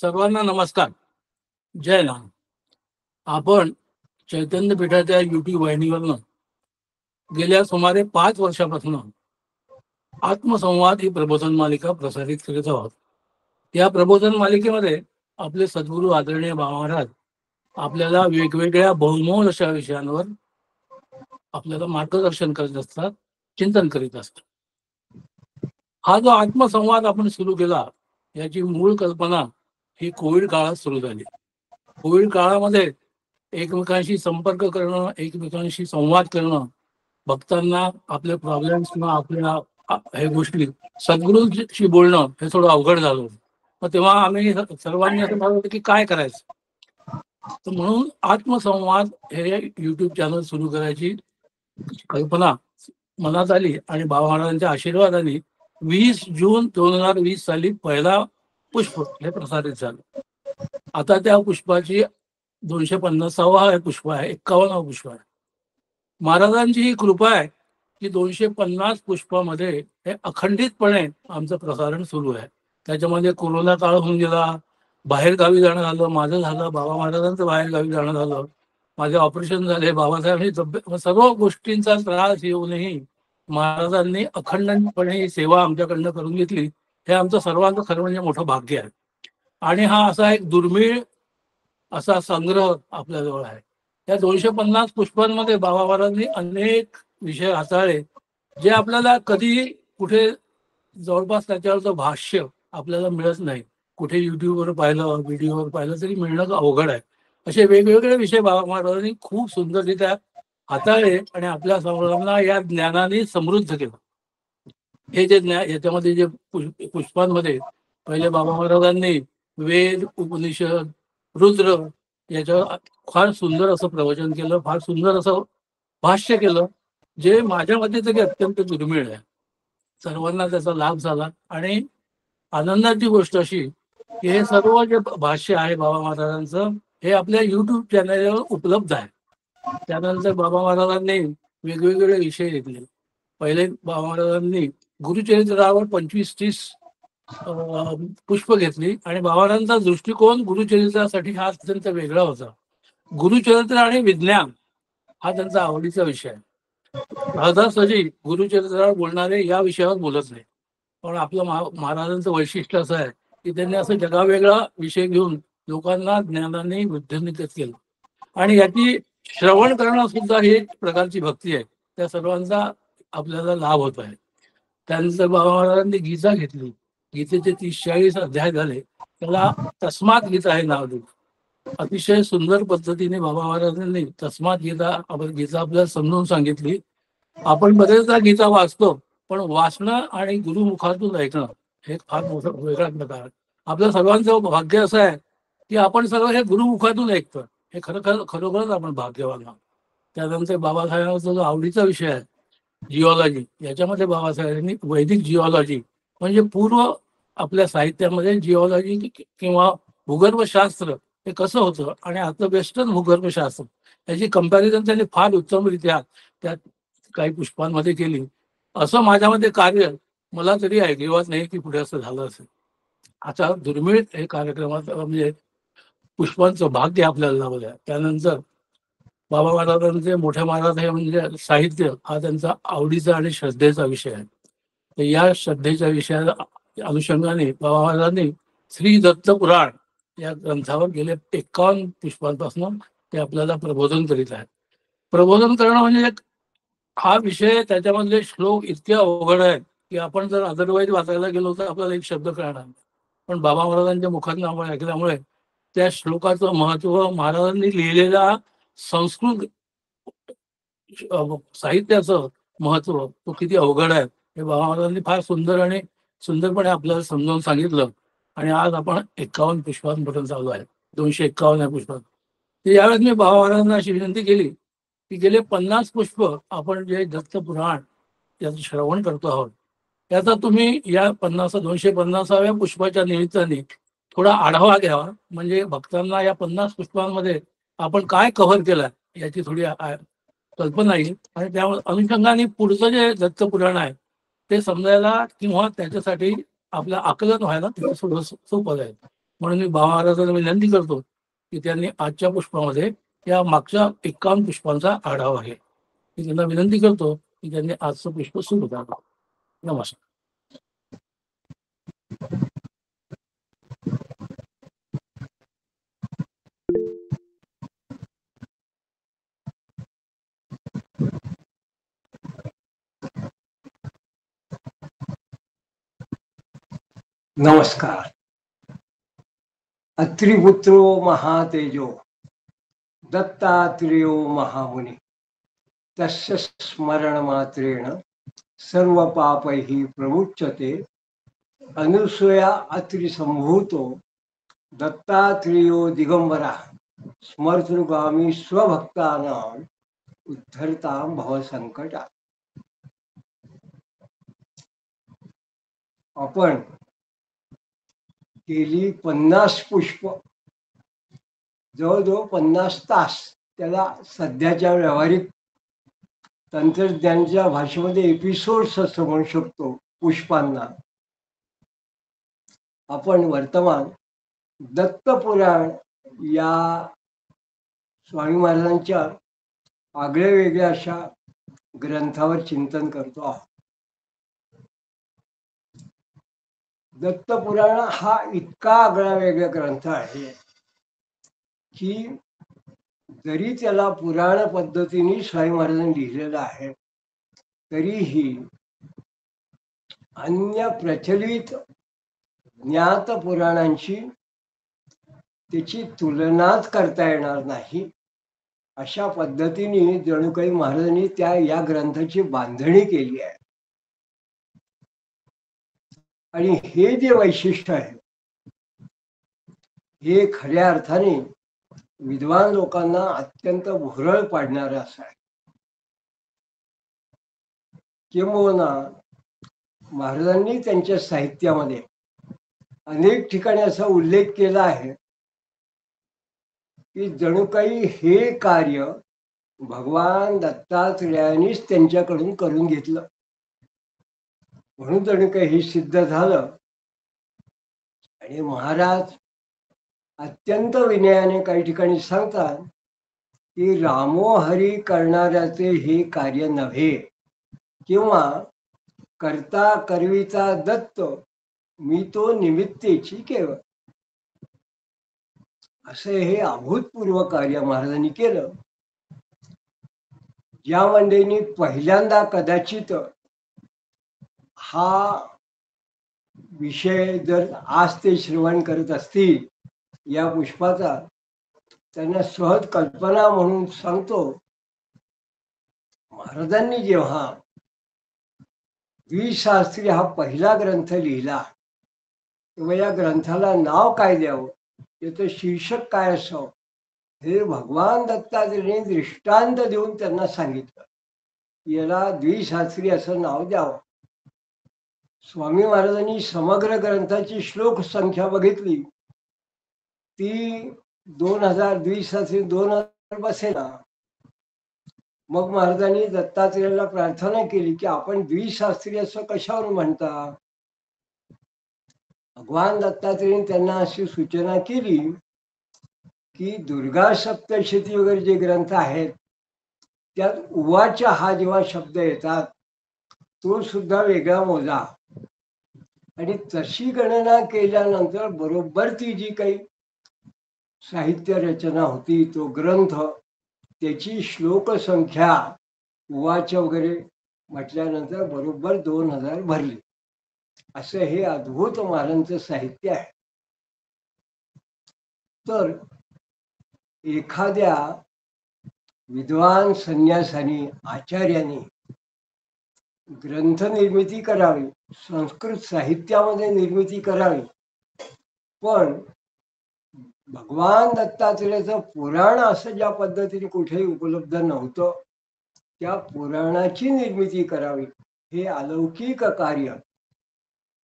सर्वांना नमस्कार. जय नाम. आपण चैतन्य पीठाच्या YouTube वाहिनीवरनं गेल्या सुमारे 5 वर्षापासून आत्मसंवाद ही प्रबोधन मालिका प्रसारित करीत आहोत. या प्रबोधन मालिकेमध्ये आपले सद्गुरू आदरणीय बाबा महाराज आपल्याला वेगवेगळ्या बहुमोल अशा विषयांवर आपल्याला मार्गदर्शन करत असतात, चिंतन करीत असतात. हा जो आत्मसंवाद आपण सुरू केला याची मूळ कल्पना ही कोविड काळात सुरू झाली. कोविड काळामध्ये एकमेकांशी संपर्क करणं, एकमेकांशी संवाद करणं, भक्तांना आपले प्रॉब्लेम्स किंवा आपल्या हे गोष्टी सद्गुरूंशी बोलणं हे थोडं अवघड झालं होतं. मग तेव्हा आम्ही सर्वांनी असं ठरवलं की काय करायचं. तर म्हणून आत्मसंवाद हे YouTube चॅनल सुरू करायची कल्पना मनात आली आणि बाबा महाराजांच्या आशीर्वादाने 20 जून 2020 साली पहिला पुष्प हे प्रसारित झालं. आता त्या पुष्पाची 250वा पुष्प आहे, 51वा पुष्प आहे. महाराजांची ही कृपा आहे की 250 पुष्पामध्ये हे अखंडितपणे आमचं प्रसारण सुरू आहे. त्याच्यामध्ये कोरोना काळ होऊन गेला, बाहेर गावी जाणं झालं, माझं झालं, बाबा महाराजांचं बाहेर गावी जाणं झालं, माझे ऑपरेशन झाले, बाबासाहेबांची तब्येत, सर्व गोष्टींचा त्रास येऊनही महाराजांनी अखंडपणे ही सेवा आमच्याकडनं करून घेतली. हे आमचं सर्वांचं खरं म्हणजे मोठं भाग्य आहे. आणि हा असा एक दुर्मिळ असा संग्रह आपल्याजवळ आहे. या 250 पुष्पांमध्ये बाबा महाराजांनी अनेक विषय हाताळले जे आपल्याला कधी कुठे जवळपास त्याच्यावरचं भाष्य आपल्याला मिळत नाही. कुठे युट्यूबवर पाहिलं, व्हिडिओवर पाहिलं तरी मिळणं अवघड आहे. असे वेगवेगळे विषय बाबा महाराजांनी खूप सुंदररित्या हाताळले आणि आपल्या सर्वांना या ज्ञानाने समृद्ध केलं. हे जे ज्ञान याच्यामध्ये जे पुष्पांमध्ये पहिले बाबा महाराजांनी वेद, उपनिषद, रुद्र याच्यावर फार सुंदर असं प्रवचन केलं, फार सुंदर असं भाष्य केलं, जे माझ्या मते तरी अत्यंत दुर्मिळ आहे. सर्वांना त्याचा लाभ झाला. आणि आनंदाची गोष्ट अशी की हे सर्व जे भाष्य आहे बाबा महाराजांचं हे आपल्या YouTube चॅनलवर उपलब्ध आहे. त्यानंतर बाबा महाराजांनी वेगवेगळे विषय घेतले. पहिले बाबा महाराजांनी गुरुचरित्रावर 25-30 पुष्प घेतली आणि बाबा महाराजांचा दृष्टिकोन गुरुचरित्रासाठी हा अत्यंत वेगळा होता. गुरुचरित्र आणि विज्ञान हा त्यांचा आवडीचा विषय आहे. सहजासहजी गुरुचरित्रावर बोलणारे या विषयावर बोलत नाही. पण आपलं महाराजांचं वैशिष्ट्य असं आहे की त्यांनी असं जगावेगळा विषय घेऊन लोकांना ज्ञानाने वृद्धिंगत केलं. आणि याची श्रवण करणं सुद्धा ही एक प्रकारची भक्ती आहे. त्या सर्वांचा आपल्याला लाभ होत आहे. त्यानंतर बाबा महाराजांनी गीता घेतली. गीतेचे 30-40 अध्याय झाले. त्याला तस्मात गीता हे नाव दिलं. अतिशय सुंदर पद्धतीने बाबा महाराजांनी तस्मात गीता आपल्याला समजून सांगितली. आपण बरेचदा गीता वाचतो, पण वाचणं आणि गुरुमुखातून ऐकणं हे फार मोठं वेगळा प्रकार आहे. आपल्या सर्वांचं भाग्य असं आहे की आपण सर्व हे गुरुमुखातून ऐकतो. हे खरोखरच आपण भाग्यवान आहोत. त्यानंतर बाबासाहेबांचा जो आवडीचा विषय आहे जिओलॉजी, याच्यामध्ये बाबासाहेबांनी वैदिक जिओलॉजी म्हणजे पूर्व आपल्या साहित्यामध्ये जिओलॉजी किंवा भूगर्भशास्त्र हे कसं होतं आणि आता वेस्टर्न भूगर्भशास्त्र याची कंपॅरिझन त्यांनी फार उत्तमरित्या त्यात काही पुष्पांमध्ये केली. असं माझ्यामध्ये कार्य मला तरी ऐकिवात नाही की पुढे असं झालं असेल. आता दुर्मिळ हे कार्यक्रमात म्हणजे पुष्पांचं भाग्य आपल्याला लाभलं आहे. त्यानंतर बाबा महाराजांचे मोठे महाराज हे म्हणजे साहित्य हा त्यांचा आवडीचा आणि श्रद्धेचा विषय आहे. तर या श्रद्धेच्या विषयाला अनुषंगाने बाबा महाराजांनी श्री दत्त पुराण या ग्रंथावर गेले 51 पुष्पांपासून ते आपल्याला प्रबोधन करीत आहेत. प्रबोधन करणं म्हणजे हा विषय त्याच्यामधले श्लोक इतके अवघड आहेत की आपण जर अदरवाईज वाचायला गेलो तर आपल्याला एक शब्द कळणार नाही. पण बाबा महाराजांच्या मुखातून आपण ऐकल्यामुळे त्या श्लोकाचं महत्व, महाराजांनी लिहिलेल्या संस्कृत साहित्याचं महत्व तो किती अवघड आहे हे बाबा महाराजांनी फार सुंदर आणि सुंदरपणे आपल्याला समजावून सांगितलं. आणि आज आपण 51 पुष्पांपर्यंत आलो आहे. 251 पुष्पात. तर यावेळेस मी बाबा महाराजांना अशी विनंती केली की गेले 50 पुष्प आपण जे दत्त पुराण याचं श्रवण करतो आहोत त्याचा तुम्ही या 250व्या पुष्पाच्या निमित्ताने थोडा आढावा घ्यावा. म्हणजे भक्तांना या 50 पुष्पांमध्ये आपण काय कव्हर केलं याची थोडी कल्पना येईल. आणि त्या अनुषंगाने पुढचं जे दत्त पुराण आहे ते समजायला किंवा त्याच्यासाठी आपलं आकलन व्हायला थोडं सोपं जाईल. म्हणून मी महाराजांना विनंती करतो की त्यांनी आजच्या पुष्पामध्ये या मागच्या 51 पुष्पांचा आढावा आहे. मी त्यांना विनंती करतो की त्यांनी आजचं पुष्प सुरू करावं. नमस्कार. नमस्कार. अत्रिपुत्रो महातेजो दत्तात्रेयो महामुनि तस्य स्मरण मात्रेण सर्व पापैः प्रमुच्यते. अनुसूया अत्रिसंभूतो दत्तात्रेयो दिगंबरा स्मर्तुगामी स्वभक्तानां उद्धरतां भवसंकटा. आपण गेली 50 पुष्प जवळजवळ 50 तास त्याला सध्याच्या व्यावहारिक तंत्रज्ञानाच्या भाषेमध्ये एपिसोड्स असं म्हणू शकतो. पुष्पांना आपण वर्तमान दत्तपुराण या स्वामी महाराजांच्या आगळ्या वेगळ्या अशा ग्रंथावर चिंतन करतो आहोत. दत्तपुराण हा इतका आगळा वेगळा ग्रंथ आहे की जरी त्याला पुराण पद्धतीने स्वामी महाराजांनी लिहिलेलं आहे तरीही अन्य प्रचलित ज्ञात पुराणांची त्याची तुलनाच करता येणार नाही. अशा पद्धतीने जणू काही महाराजांनी या ग्रंथाची बांधणी केली आहे. आणि हे जे वैशिष्ट्य आहे हे खऱ्या अर्थाने विद्वान लोकांना अत्यंत भुरळ पाडणारं असं आहे. किंबहुना महाराजांनी त्यांच्या साहित्यामध्ये अनेक ठिकाणी असा उल्लेख केला आहे की जणू काही हे कार्य भगवान दत्तात्रेयांनीच त्यांच्याकडून करून घेतलं, म्हणून जणू काही हे सिद्ध झालं. आणि महाराज अत्यंत विनयाने काही ठिकाणी सांगतात की रामोहरी करणाऱ्याचे हे कार्य नव्हे, किंवा करता करविता दत्त मी तो निमित्तेची केवळ, असे हे अभूतपूर्व कार्य महाराजांनी केलं. ज्या मंडळींनी पहिल्यांदा कदाचित हा विषय जर आज ते श्रवण करत असतील या पुष्पाचा, त्यांना सहज कल्पना म्हणून सांगतो. महाराजांनी जेव्हा द्विशास्त्री हा पहिला ग्रंथ लिहिला तेव्हा या ग्रंथाला नाव काय द्यावं, त्याचं शीर्षक काय असावं, हे भगवान दत्तात्रेयांनी दृष्टांत देऊन त्यांना सांगितलं. याला द्विशास्त्री असं नाव द्यावं. स्वामी महाराजांनी समग्र ग्रंथाची श्लोक संख्या बघितली, ती 2000 द्विशास्त्री 2000 बसेना. मग महाराजांनी दत्तात्रेयाला प्रार्थना केली की आपण द्विशास्त्री असं कशावर म्हणता. भगवान दत्तात्रेयांनी त्यांना अशी सूचना केली की दुर्गा सप्तशती वगैरे जे ग्रंथ आहेत त्यात उवाच हा जेव्हा शब्द येतात तो सुद्धा वेगळा मोजा. आणि तशी गणना केल्यानंतर बरोबर ती जी काही साहित्य रचना होती तो ग्रंथ, त्याची श्लोक संख्या उवाच वगैरे म्हटल्यानंतर बरोबर 2000 भरली. असं हे अद्भुत महाराजांचं साहित्य आहे. तर एखाद्या विद्वान संन्यासानी आचार्याने ग्रंथ निर्मिती करावी, संस्कृत साहित्यामध्ये निर्मिती करावी, पण भगवान दत्तात्रेयाचं पुराण असं ज्या पद्धतीने कुठेही उपलब्ध नव्हतं त्या पुराणाची निर्मिती करावी, हे अलौकिक कार्य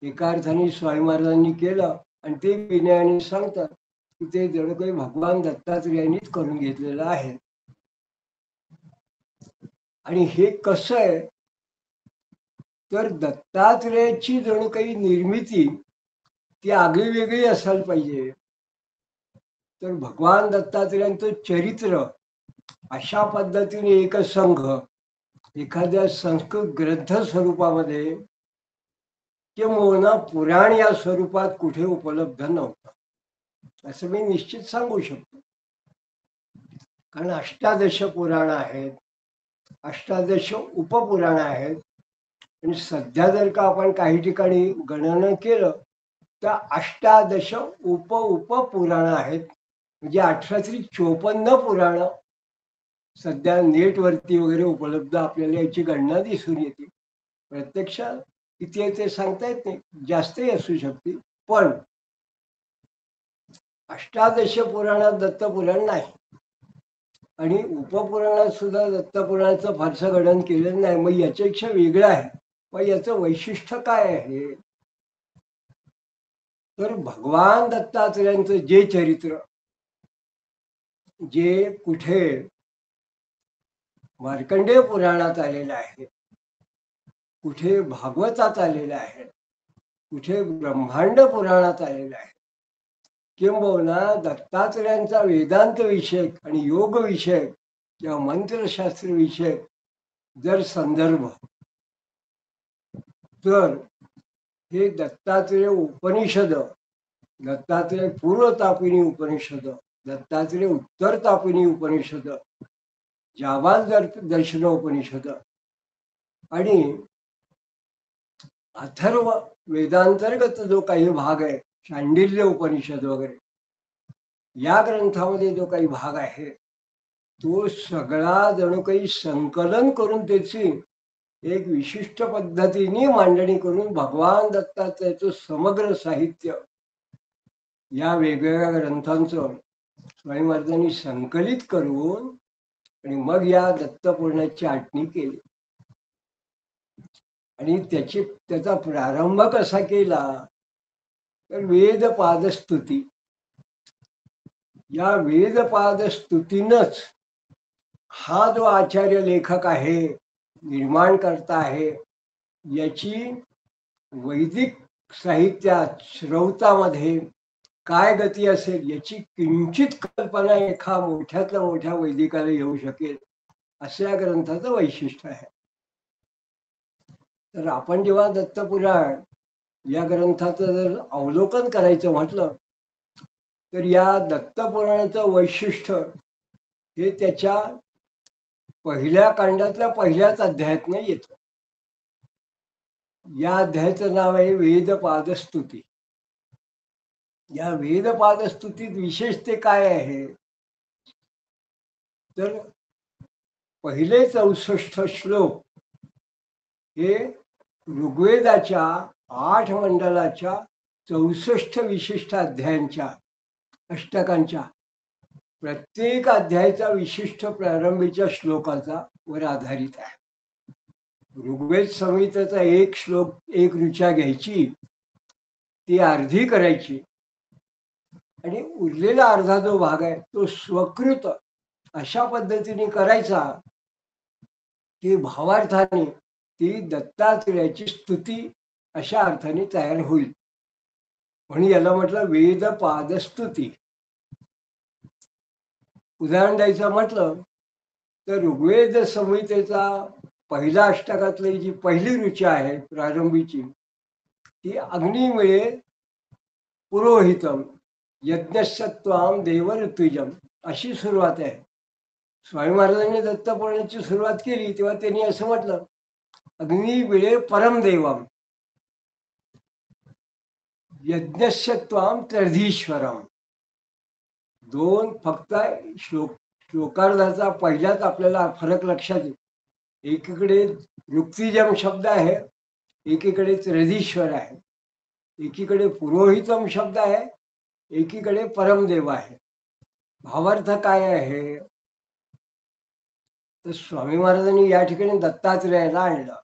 एका अर्थाने स्वामी महाराजांनी केलं. आणि ते विनयाने सांगतात की ते जणू काही भगवान दत्तात्रेयांनीच करून घेतलेलं आहे. आणि हे कसं आहे तर दत्तात्रेयाची जणू काही निर्मिती ती आगळी वेगळी असायला पाहिजे. तर भगवान दत्तात्रेयांचं चरित्र अशा पद्धतीने एक संघ एखाद्या संस्कृत ग्रंथ स्वरूपामध्ये किंवा पुराण या स्वरूपात कुठे उपलब्ध नव्हतं असं मी निश्चित सांगू शकतो. कारण 18 पुराण आहेत, 18 उपपुराण आहेत. आणि सध्या जर का आपण काही ठिकाणी गणना केलं तर 18 उपपुराण आहेत. म्हणजे 1854 पुराण सध्या नेटवरती वगैरे उपलब्ध आपल्याला याची गणना दिसून येते. प्रत्यक्षात किती आहे ते सांगता येत नाही, जास्तही असू शकते. पण 18 पुराणात दत्तपुराण नाही आणि उपपुराणात सुद्धा दत्तपुराणाचं फारसं गणन केलेलं नाही. मग याच्यापेक्षा वेगळं आहे. मग याचं वैशिष्ट्य काय आहे? तर भगवान दत्तात्रेयांचं जे चरित्र जे कुठे मार्कंडेय पुराणात आलेलं आहे, कुठे भागवतात आलेलं आहे, कुठे ब्रह्मांड पुराणात आलेलं आहे, किंबहुना दत्तात्रेयांचा वेदांत विषयक आणि योग विषयक किंवा मंत्रशास्त्र विषयक जर संदर्भ, तर हे दत्तात्रेय उपनिषद, दत्तात्रेय पूर्वतापिनी उपनिषद, दत्तात्रेय उत्तरतापिनी उपनिषद, जाबाल दर्शन उपनिषद आणि अथर्व वेदांतर्गत जो काही भाग आहे, शांडिल्य उपनिषद वगैरे, या ग्रंथामध्ये जो काही भाग आहे तो सगळा जणू काही संकलन करून त्याची एक विशिष्ट पद्धतीने मांडणी करून भगवान दत्तात्रेयाचं समग्र साहित्य या वेगवेगळ्या ग्रंथांचं स्वामी महाराजांनी संकलित करून आणि मग या दत्तपुराणाची आटणी केली. आणि त्याचा प्रारंभ कसा केला तर वेदपादस्तुती, या वेदपादस्तुतीनच हा जो आचार्य लेखक आहे, निर्माण करता आहे, याची वैदिक साहित्यात श्रौतामध्ये काय गती असेल याची किंचित कल्पना एका मोठ्यातल्या मोठ्या वैदिकाला येऊ शकेल, असं या ग्रंथाचं वैशिष्ट्य आहे. तर आपण जेव्हा दत्तपुराण या ग्रंथाचं जर अवलोकन करायचं म्हटलं तर या दत्तपुराणाचं वैशिष्ट्य हे त्याच्या पहिल्या कांडातल्या पहिल्याच अध्यायात नाही येतं. या अध्यायाचं नाव आहे वेदपादस्तुती. या वेदपादस्तुतीत विशेष ते काय आहे तर पहिले 64 श्लोक हे ऋग्वेदाच्या 8 मंडलाच्या 64 विशिष्ट अध्यायांच्या अष्टकांच्या प्रत्येक अध्यायाचा विशिष्ट प्रारंभीच्या श्लोकाचा वर आधारित आहे. ऋग्वेद संहितेचा एक श्लोक, एक ऋचा घ्यायची, ती अर्धी करायची आणि उरलेला अर्धा जो भाग आहे तो स्वकृत अशा पद्धतीने करायचा की भावार्थाने ती दत्तात्रेयाची स्तुती अशा अर्थाने तयार होईल. म्हणून याला म्हटलं वेदपादस्तुती. उदाहरण द्यायचं म्हटलं तर ऋग्वेद संहितेचा पहिला अष्टकातली जी पहिली ऋचा आहे प्रारंभीची, ती अग्निमुळे पुरोहितम यज्ञसत्वाम देव ऋतुजम अशी सुरुवात आहे. स्वामी महाराजांनी दत्तपुराणाची सुरुवात केली तेव्हा त्यांनी असं म्हटलं, अग्निविळे परमदेवम यज्ञस्यत्वाम त्रधीश्वरम. दोन फक्त श्लोकार्धाचा पहिल्याच आपल्याला फरक लक्षात येईल. एकीकडे युक्तिजम शब्द आहे, एकीकडे त्रधीश्वर आहे, एकीकडे पुरोहितम शब्द आहे, एकीकडे परमदेव आहे. भावार्थ काय आहे तर स्वामी महाराजांनी या ठिकाणी दत्तात्रेयाला आणलं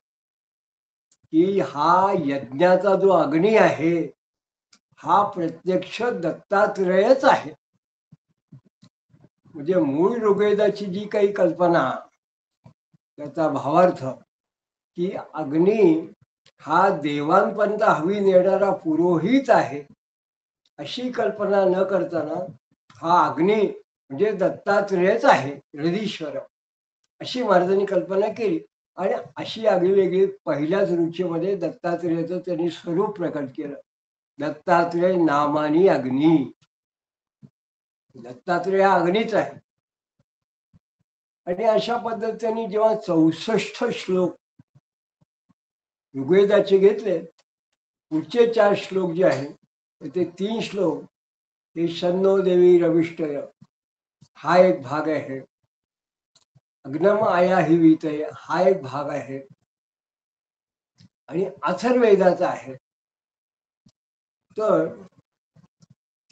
की हा यज्ञाचा जो अग्नी आहे हा प्रत्यक्ष दत्तात्रेयच आहे. म्हणजे मूळ ऋग्वेदाची जी काही कल्पना, त्याचा भावार्थ की अग्नी हा देवांपर्यंत हवी नेणारा पुरोहित आहे, अशी कल्पना न करताना हा अग्नी म्हणजे दत्तात्रेयच आहे, हृदीश्वर, अशी महाराजांनी कल्पना केली. आणि अशी आगळीवेगळी पहिल्याच रुचीमध्ये दत्तात्रेयाचं त्यांनी स्वरूप प्रकट केलं. दत्तात्रेय नामानी अग्नी, दत्तात्रेय हा अग्नीच आहे. आणि अशा पद्धतीने जेव्हा 64 श्लोक ऋग्वेदाचे घेतले, पुढचे 4 श्लोक जे आहेत ते 3 श्लोक हे शन्नो देवी रविष्टय हा एक भाग आहे, अग्नम आया ही वितय हा एक भाग आहे, आणि अथर्ववेदाचा आहे. तर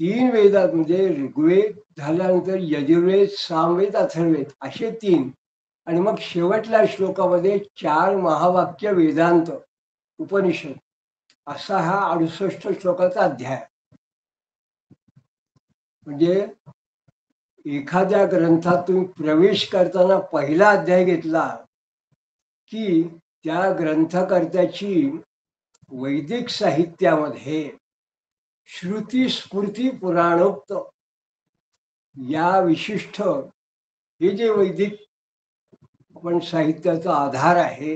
3 वेदात म्हणजे ऋग्वेद झाल्यानंतर यजुर्वेद, सामवेद, अथर्ववेद असे 3, आणि मग शेवटल्या श्लोकामध्ये 4 महावाक्य वेदांत उपनिषद असा हा 68 श्लोकाचा अध्याय. म्हणजे एखाद्या ग्रंथात तुम्ही प्रवेश करताना पहिला अध्याय घेतला की त्या ग्रंथकर्त्याची वैदिक साहित्यामध्ये श्रुती स्फूर्ती पुराणोक्त या विशिष्ट हे जे वैदिक पण साहित्याचा आधार आहे,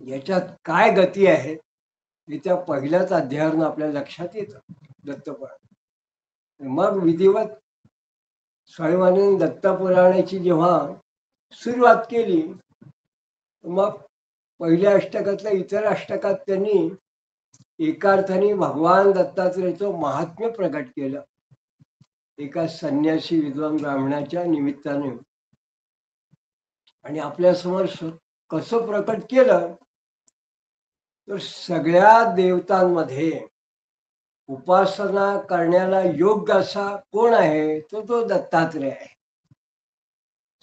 याच्यात काय गती आहे हे त्या पहिल्याच अध्यायावरून आपल्या लक्षात येतं. दत्तपुराण मग विधिवत स्वामींनी दत्तपुराणाची जेव्हा सुरुवात केली, मग पहिल्या अष्टकातल्या इतर अष्टकात त्यांनी एका अर्थाने भगवान दत्तात्रेयाचं महात्म्य प्रकट केलं, एका संन्यासी विद्वान ब्राह्मणाच्या निमित्ताने. आणि आपल्या समोर कसं प्रकट केलं, तर सगळ्या देवतांमध्ये उपासना करण्याला योग्य असा कोण आहे, तो दत्तात्रेय आहे.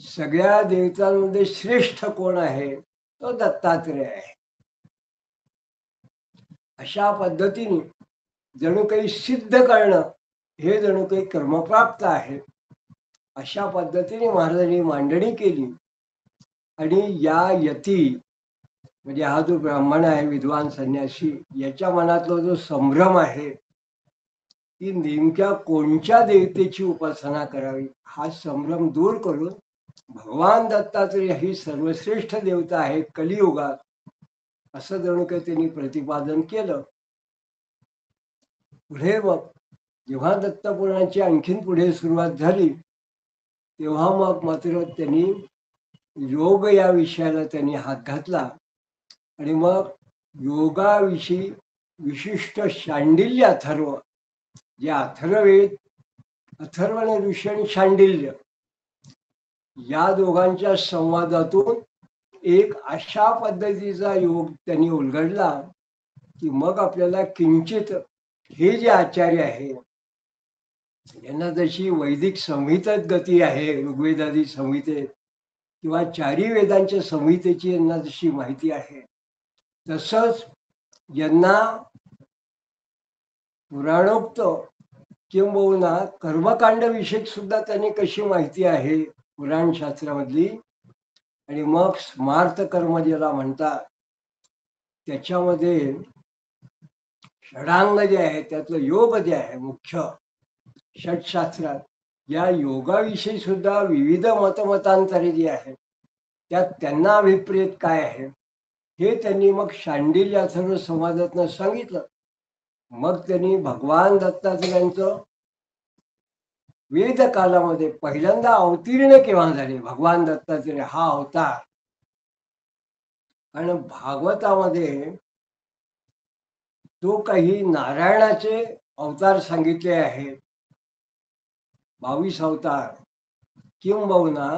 सगळ्या देवतांमध्ये श्रेष्ठ कोण आहे, तो दत्तात्रेय आहे. अशा पद्धतीने जणू काही सिद्ध करणं हे जणू काही कर्मप्राप्त आहे, अशा पद्धतीने महाराजांनी मांडणी केली. आणि या यती म्हणजे हा जो ब्राह्मण आहे, विद्वान संन्यासी, याच्या मनातला जो संभ्रम आहे की नेमक्या कोणत्या देवतेची उपासना करावी, हा संभ्रम दूर करून भगवान दत्तात्रेय ही सर्वश्रेष्ठ देवता आहे कलियुगात, असं जणू काही त्यांनी प्रतिपादन केलं. पुढे मग जेव्हा दत्तपुराणाची आणखीन पुढे सुरुवात झाली, तेव्हा मग मात्र त्यांनी योग या विषयाला त्यांनी हात घातला. आणि मग योगाविषयी विशिष्ट शांडिल्य अथर्व, जे अथर्ववेद, अथर्वण ऋषी आणि शांडिल्य या दोघांच्या संवादातून एक अशा पद्धतीचा योग त्यांनी उलगडला की मग आपल्याला किंचित हे जे आचार्य आहे, यांना जशी वैदिक संहितेत गती आहे, ऋग्वेदादी संहितेत किंवा 4 वेदांच्या संहितेची यांना जशी माहिती आहे, तसंच यांना पुराणोक्त किंबहुना कर्मकांड विषयक सुद्धा त्यांनी कशी माहिती आहे पुराण शास्त्रामधली. आणि मग स्मार्त कर्म ज्याला म्हणतात, त्याच्यामध्ये षडांग जे आहे, त्यातलं योग जे आहे मुख्य षटशास्त्रात, या योगाविषयी सुद्धा विविध मतमतांतरे जी आहेत, त्यात त्यांना अभिप्रेत काय आहे हे त्यांनी मग शांडिल्य अथर्व संवादातनं सांगितलं. मग त्यांनी भगवान दत्तात्रेयांचं वेद कालामध्ये पहिल्यांदा अवतीर्ण केव्हा झाले भगवान दत्तात्रेय हा अवतार, आणि भागवतामध्ये जो काही नारायणाचे अवतार सांगितले आहेत, 22 अवतार, किंबहुना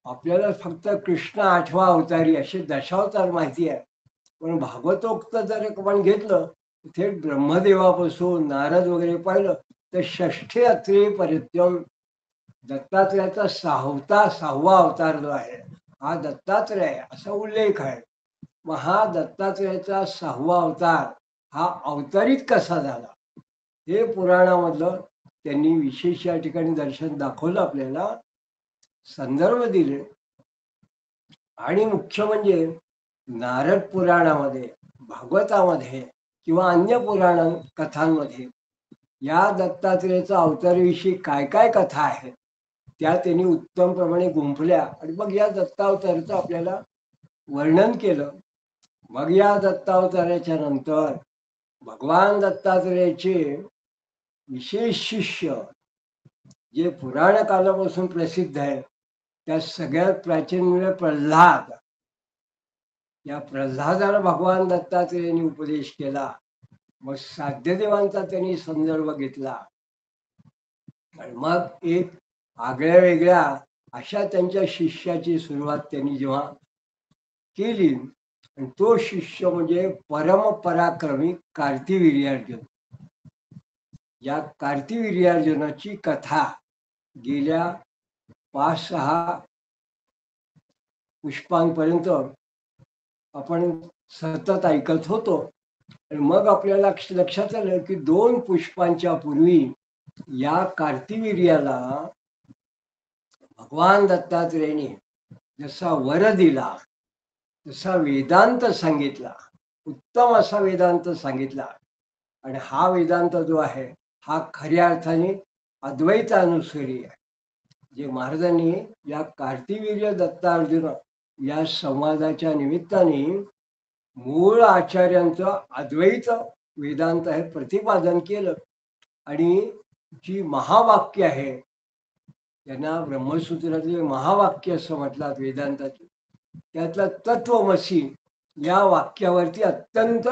आपल्याला फक्त कृष्ण 8वा अवतारी असे दशावतार माहिती आहे. पण भागवतोक्त जर आपण घेतलं, थेट ब्रह्मदेवापासून नारद वगैरे पाहिलं तर षष्ठे अत्रे पर्यंत दत्तात्रेयाचा 6वा अवतार जो आहे हा दत्तात्रेय असा उल्लेख आहे. मग हा दत्तात्रेयाचा 6वा अवतार हा अवतरित कसा झाला हे पुराणामधलं त्यांनी विशेष या ठिकाणी दर्शन दाखवलं, आपल्याला संदर्भ दिले. आणि मुख्य म्हणजे नारद पुराणामध्ये, भागवतामध्ये किंवा अन्य पुराण कथांमध्ये या दत्तात्रेयाचा अवताराविषयी काय काय कथा आहेत त्या त्यांनी उत्तमप्रमाणे गुंफल्या आणि मग या दत्तावताराचं आपल्याला वर्णन केलं. मग या दत्तावताराच्या नंतर भगवान दत्तात्रेयाचे विशेष शिष्य जे पुराण कालापासून प्रसिद्ध आहे त्या सगळ्यात प्राचीन म्हणजे प्रल्हाद. या प्रल्हादाला भगवान दत्तात्रेयांनी उपदेश केला. मग साध्यदेवांचा त्यांनी संदर्भ घेतला आणि मग एक आगळ्या वेगळ्या अशा त्यांच्या शिष्याची सुरुवात त्यांनी जेव्हा केली आणि तो शिष्य म्हणजे परमपराक्रमी कार्तिवीर्यार्जुन. या कार्तिवीर्यार्जुनाची कथा गेल्या 5-6 पुष्पांपर्यंत आपण सतत ऐकत होतो आणि मग आपल्याला लक्षात आलं की 2 पुष्पांच्या पूर्वी या कार्तिवीर्याला भगवान दत्तात्रेयाने जसा वर दिला तसा वेदांत सांगितला, उत्तम असा वेदांत सांगितला. आणि हा वेदांत जो आहे हा खऱ्या अर्थाने अद्वैतानुसारी आहे. जे महाराजांनी या कार्तिवीर्य दत्तार्जुन या संवादाच्या निमित्ताने मूळ आचार्यांचं अद्वैत वेदांत हे प्रतिपादन केलं आणि जी महावाक्य आहे त्यांना ब्रह्मसूत्रातले महावाक्य असं म्हटलं वेदांताचे, त्यातलं तत्वमसी या वाक्यावरती अत्यंत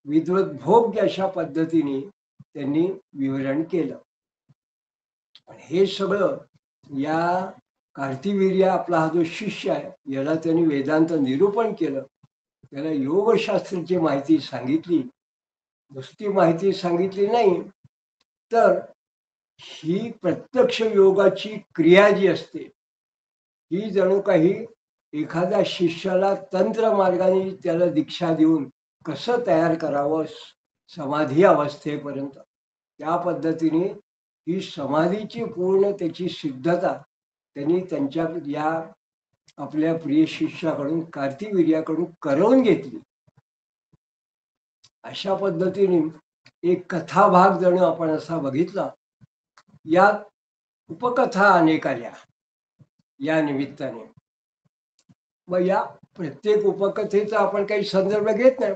विद्वद्भोग्य अशा पद्धतीने त्यांनी विवरण केलं. हे सगळं या कार्तिवीर्य आपला हा जो शिष्य आहे याला त्यांनी वेदांत निरूपण केलं. त्याला योगशास्त्राची माहिती सांगितली. नुसती माहिती सांगितली नाही तर ही प्रत्यक्ष योगाची क्रिया जी असते ही जणू काही एखाद्या शिष्याला तंत्र मार्गाने त्याला दीक्षा देऊन कसं तयार करावं समाधी अवस्थेपर्यंत, त्या पद्धतीने ही समाधीची पूर्ण त्याची सिद्धता त्यांनी त्यांच्या या आपल्या प्रिय शिष्याकडून कार्तिवीर्याकडून करवून घेतली. अशा पद्धतीने एक कथा भाग जणू आपण असा बघितला. यात उपकथा अनेक आल्या या निमित्ताने. मग या प्रत्येक उपकथेचा आपण काही संदर्भ घेत नाही.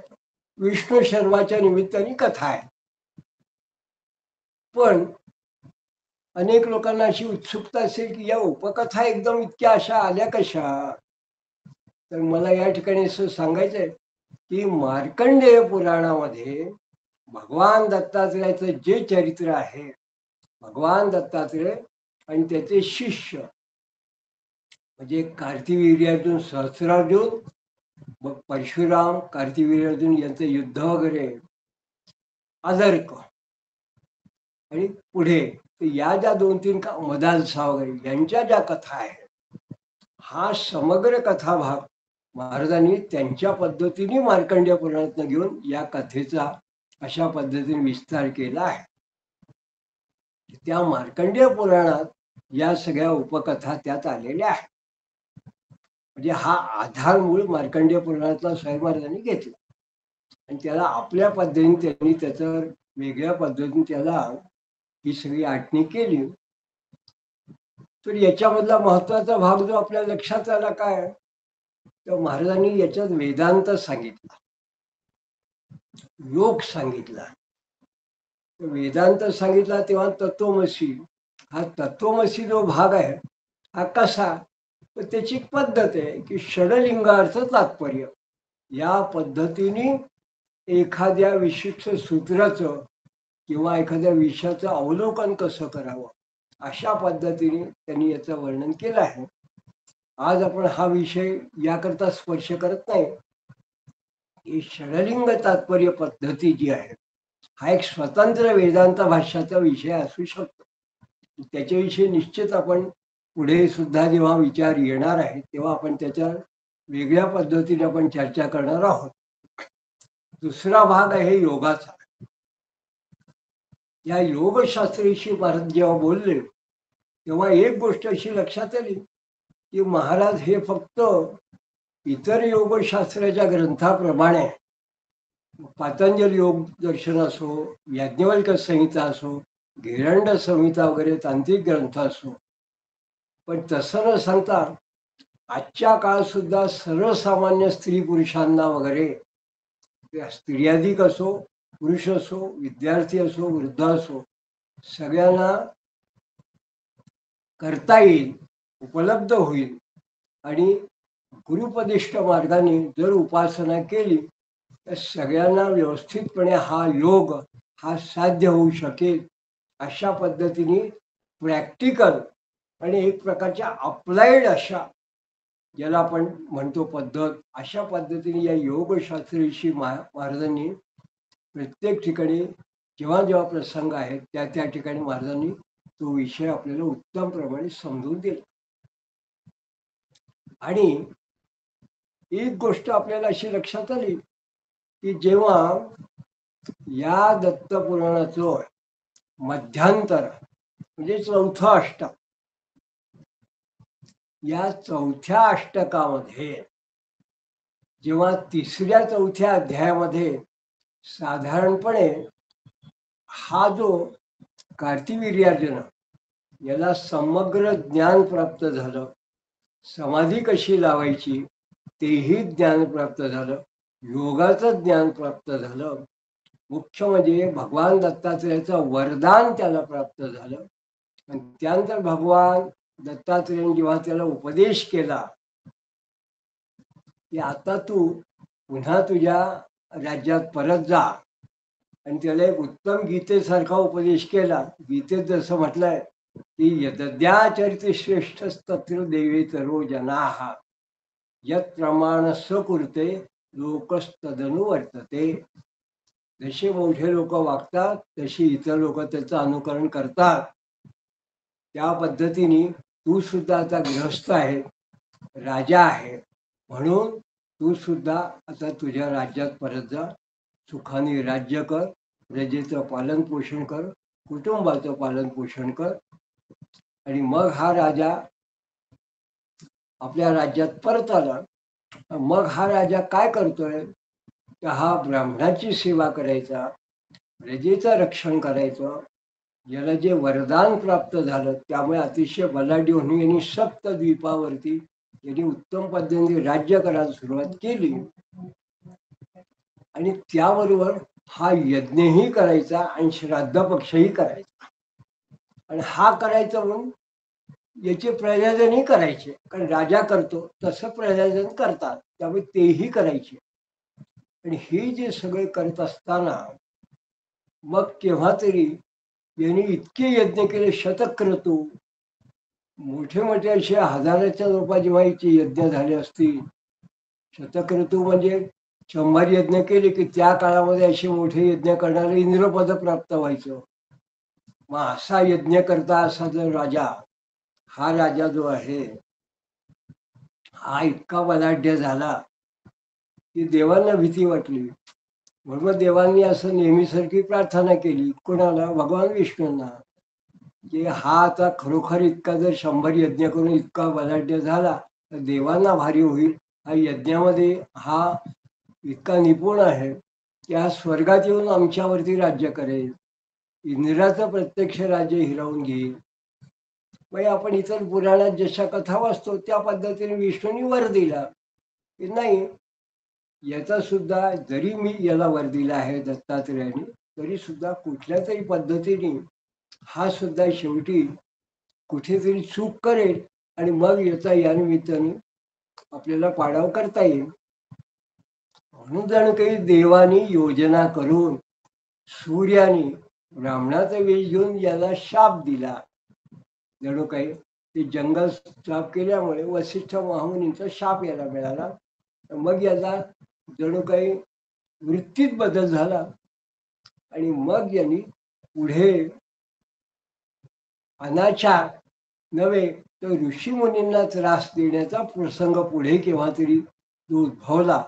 विष्णू शर्माच्या निमित्ताने कथा आहे. पण अनेक लोकांना अशी उत्सुकता असेल की या उपकथा एकदम इतक्या अशा आल्या कशा. तर मला या ठिकाणी असं सांगायचंय की मार्कंडेय पुराणामध्ये भगवान दत्तात्रेयाचं जे चरित्र आहे, भगवान दत्तात्रेय आणि त्याचे शिष्य म्हणजे कार्तिवीर्यार्जुन, सहस्रार्जुन, मग परशुराम, कार्तिवीर्यार्जुन यांचं युद्ध वगैरे, अदर्क आणि पुढे या ज्या 2-3 मदालसा वगैरे यांच्या ज्या कथा आहेत, हा समग्र कथा भाग महाराजांनी त्यांच्या पद्धतीने मार्कंडेय पुराणातून घेऊन या कथेचा अशा पद्धतीने विस्तार केला आहे. त्या मार्कंडेय पुराणात या सगळ्या उपकथा त्यात आलेल्या आहेत. म्हणजे हा आधार मूळ मार्कंडेय पुराणातला स्वयं महाराजांनी घेतला आणि त्याला आपल्या पद्धतीने त्यांनी त्याचं वेगळ्या पद्धतीने त्याला ही सगळी आटणी केली. तर याच्यामधला महत्वाचा भाग जो आपल्या लक्षात आला काय, तर महाराजांनी याच्यात वेदांत सांगितला, योग सांगितला. वेदांत सांगितला तेव्हा तत्वमसी, हा तत्वमसी जो भाग आहे हा कसा, तर त्याची पद्धत आहे की षडलिंगार्थ तात्पर्य या पद्धतीने एखाद्या विशिष्ट सूत्राचं किंवा एखाद्या विषयाचं अवलोकन कसं करावं अशा पद्धतीने त्यांनी याचं वर्णन केलं आहे. आज आपण हा विषय याकरता स्पर्श करत नाही. ही षडलिंग तात्पर्य पद्धती जी आहे हा एक स्वतंत्र वेदांत भाष्याचा विषय असू शकतो. त्याच्याविषयी निश्चित आपण पुढे सुद्धा जेव्हा विचार येणार आहे तेव्हा आपण त्याच्या वेगळ्या पद्धतीने आपण चर्चा करणार आहोत. दुसरा भाग आहे योगाचा. या योगशास्त्राविषयी महाराज जेव्हा बोलले तेव्हा एक गोष्ट अशी लक्षात आली की महाराज हे फक्त इतर योगशास्त्राच्या ग्रंथाप्रमाणे पातंजल योग दर्शन असो, याज्ञवल्क्य संहिता असो, घेरंड संहिता वगैरे तांत्रिक ग्रंथ असो, पण तसं न सांगता आजच्या काळात सुद्धा सर्वसामान्य स्त्री पुरुषांना वगैरे, स्त्रियाधिक असो, पुरुष असो, विद्यार्थी असो, वृद्ध असो, सगळ्यांना करता येईल, उपलब्ध होईल. आणि गुरुपदिष्ट मार्गाने जर उपासना केली तर सगळ्यांना व्यवस्थितपणे हा योग हा साध्य होऊ शकेल. अशा पद्धतीने प्रॅक्टिकल आणि एक प्रकारच्या अप्लाइड अशा, ज्याला आपण म्हणतो पद्धत, अशा पद्धतीने या योगशास्त्रीशी महाराजांनी प्रत्येक ठिकाणी जेव्हा जेव्हा प्रसंग आहेत त्या त्या ठिकाणी महाराजांनी तो विषय आपल्याला उत्तम प्रमाणे समजून दिला. आणि एक गोष्ट आपल्याला अशी लक्षात आली की जेव्हा या दत्तपुराणाचं मध्यांतर म्हणजे चौथं अष्टक, या चौथ्या अष्टकामध्ये जेव्हा तिसऱ्या चौथ्या अध्यायामध्ये साधारणपणे हा जो कार्तिवीर्यार्जुन याला समग्र ज्ञान प्राप्त झालं, समाधी कशी लावायची तेही ज्ञान प्राप्त झालं, योगाचं ज्ञान प्राप्त झालं, मुख्य म्हणजे भगवान दत्तात्रेयाचं वरदान त्याला प्राप्त झालं. आणि त्यानंतर भगवान दत्तात्रेयाने जेव्हा त्याला उपदेश केला की आता तू पुन्हा तुझ्या राज्यात परत जा, आणि त्याला एक उत्तम गीतेसारखा उपदेश केला. गीतेत जसं म्हटलंय की यद्याचरित श्रेष्ठ तत्र देवे तरो जनाः यत प्रमाण सकुर्ते लोकस्तदनु वर्तते. जसे मोठे लोक वागतात तशी इतर लोक त्याचं अनुकरण करतात. त्या पद्धतीने तू सुद्धा आता गृहस्थ आहे, राजा आहे, म्हणून तू सुद्धा आता तुझ्या राज्यात परत जा, सुखाने राज्य कर, प्रजेचं पालन पोषण कर, कुटुंबाचं पालन पोषण कर. आणि मग हा राजा आपल्या राज्यात परत आला. मग हा राजा काय करतोय तर हा ब्राह्मणाची सेवा करायचा, प्रजेचं रक्षण करायचं. याला जे वरदान प्राप्त झालं त्यामुळे अतिशय बलाढ्य होऊन यांनी सप्तद्वीपावरती यांनी उत्तम पद्धतीने राज्य करायला सुरुवात केली. आणि त्याबरोबर हा यज्ञही करायचा आणि श्राद्ध पक्षही करायचा. आणि हा करायचा म्हणून याचे प्रयोजनही करायचे, कारण राजा करतो तसं प्रयोजन करतात, त्यामुळे तेही करायचे. आणि हे जे सगळे करत असताना मग केव्हा तरी यांनी इतके यज्ञ केले, शतक्रतू, मोठे मोठे असे हजाराच्या रूपाची यज्ञ झाले असतील. शतक्रतू म्हणजे 100 यज्ञ केले की त्या काळामध्ये असे मोठे यज्ञ करणारे इंद्रपद प्राप्त व्हायचं. मग असा यज्ञ करता असा जो राजा, हा राजा जो आहे हा इतका बलाढ्य झाला की देवांना भीती वाटली. म्हणून देवांनी असं नेहमीसारखी प्रार्थना केली. कोणाला? भगवान विष्णूंना, की हा आता खरोखर इतका जर 100 यज्ञ करून इतका बलाढ्य झाला तर देवांना भारी होईल. हा यज्ञामध्ये हा इतका निपुण आहे की हा स्वर्गात येऊन आमच्यावरती राज्य करेल, इंद्राचं प्रत्यक्ष राज्य हिरावून घेईल. मग आपण इतर पुराणात जशा कथा वाचतो त्या पद्धतीने विष्णूंनी वर दिला की नाही, याचा सुद्धा जरी मी याला वर दिला आहे दत्तात्रेयाने, तरी सुद्धा कुठल्या तरी पद्धतीने हा सुद्धा शेवटी कुठेतरी चूक करेल आणि मग याचा या निमित्ताने आपल्याला पाडाव करता येईल. म्हणून जण काही देवानी योजना करून सूर्याने ब्राह्मणाचा वेश घेऊन याला शाप दिला. जणू काही ते जंगल साफ केल्यामुळे वसिष्ठ महामुनींचा शाप याला मिळाला. मग याला जणू काही वृत्तीत बदल झाला आणि मग यांनी पुढे अनाचार नव्हे तर ऋषीमुनींना त्रास देण्याचा प्रसंग पुढे केव्हा तरी जो उद्भवला,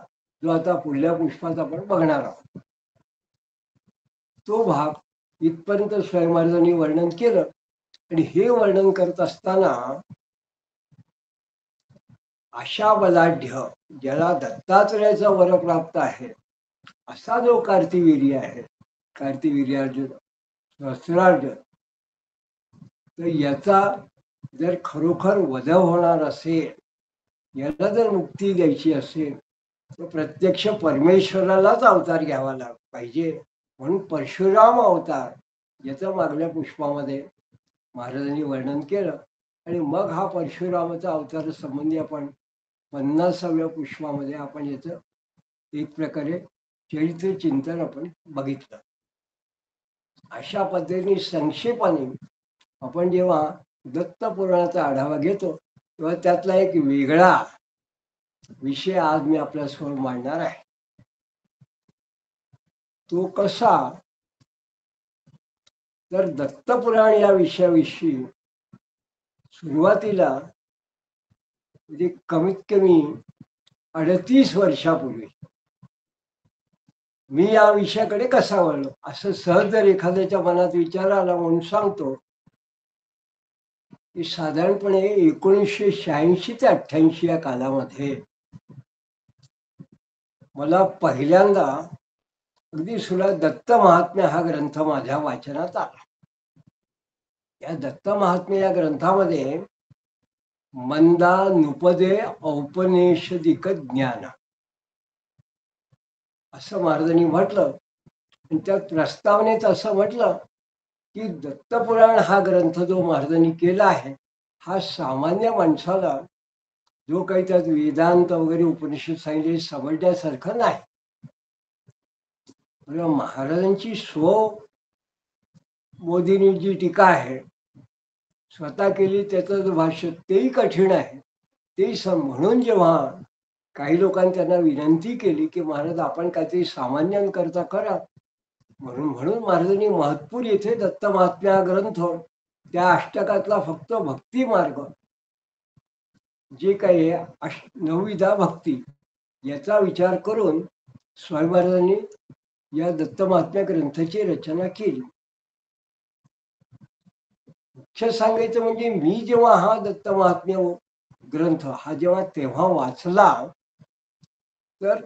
जो आता पुढल्या पुष्पात आपण बघणार आहोत. तो भाग इथपर्यंत स्वयं महाराजांनी वर्णन केलं. आणि हे वर्णन करत असताना अशा बलाढ्य ज्याला दत्तात्रेयाचा वर प्राप्त आहे असा जो कार्तिवीर्य आहे, कार्तिवीर्यार्जुन सहस्रार्जुन, तर याचा जर खरोखर वध होणार असेल, याला जर मुक्ती द्यायची असेल, तर प्रत्यक्ष परमेश्वरालाच अवतार घ्यावा पाहिजे. म्हणून परशुराम अवतार याचं मागल्या पुष्पामध्ये महाराजांनी वर्णन केलं. आणि मग हा परशुरामाचा अवतार संबंधी आपण 50व्या पुष्पामध्ये आपण याचं एक प्रकारे चरित्र चिंतन आपण बघितलं. अशा पद्धतीने संक्षेपाने आपण जेव्हा दत्त पुराणाचा आढावा घेतो, तेव्हा त्यातला एक वेगळा विषय आज मी आपल्यासमोर मांडणार आहे. तो कसा, तर दत्तपुराण या विषयाविषयी सुरुवातीला म्हणजे कमीत कमी 38 वर्षापूर्वी मी या विषयाकडे कसा वळलो, असं सहज जर एखाद्याच्या मनात विचार आला म्हणून सांगतो की साधारणपणे 1986 ते 88 या कालामध्ये मला पहिल्यांदा अगदी सुद्धा दत्त महात्म्य हा ग्रंथ माझ्या वाचनात आला. या दत्त महात्म्य या ग्रंथामध्ये मंदानुपदे औपनिषदिक ज्ञान असं महाराजांनी म्हटलं. आणि त्या प्रस्तावनेत असं म्हटलं की दत्तपुराण हा ग्रंथ जो महाराजांनी केला आहे, हा सामान्य माणसाला जो काही त्यात वेदांत वगैरे उपनिषद सांगितले समजण्यासारखं नाही. महाराजांची मोदींनी जी टीका आहे स्वतः केली, त्याचं जो भाष्य तेही कठीण आहे. ते म्हणून जेव्हा काही लोकांनी त्यांना विनंती केली की महाराज आपण काहीतरी सामान्यांकरता करा, म्हणून महाराजांनी महत्पूर येथे दत्त महात्म्य ग्रंथ त्या अष्टकातला फक्त भक्ती मार्ग जे काही 9विधा भक्ती याचा विचार करून स्वामी महाराजांनी या दत्त महात्म्य ग्रंथाची रचना केली. मुख्य सांगायचं म्हणजे मी जेव्हा हा दत्त महात्म्य ग्रंथ हा जेव्हा तेव्हा वाचला, तर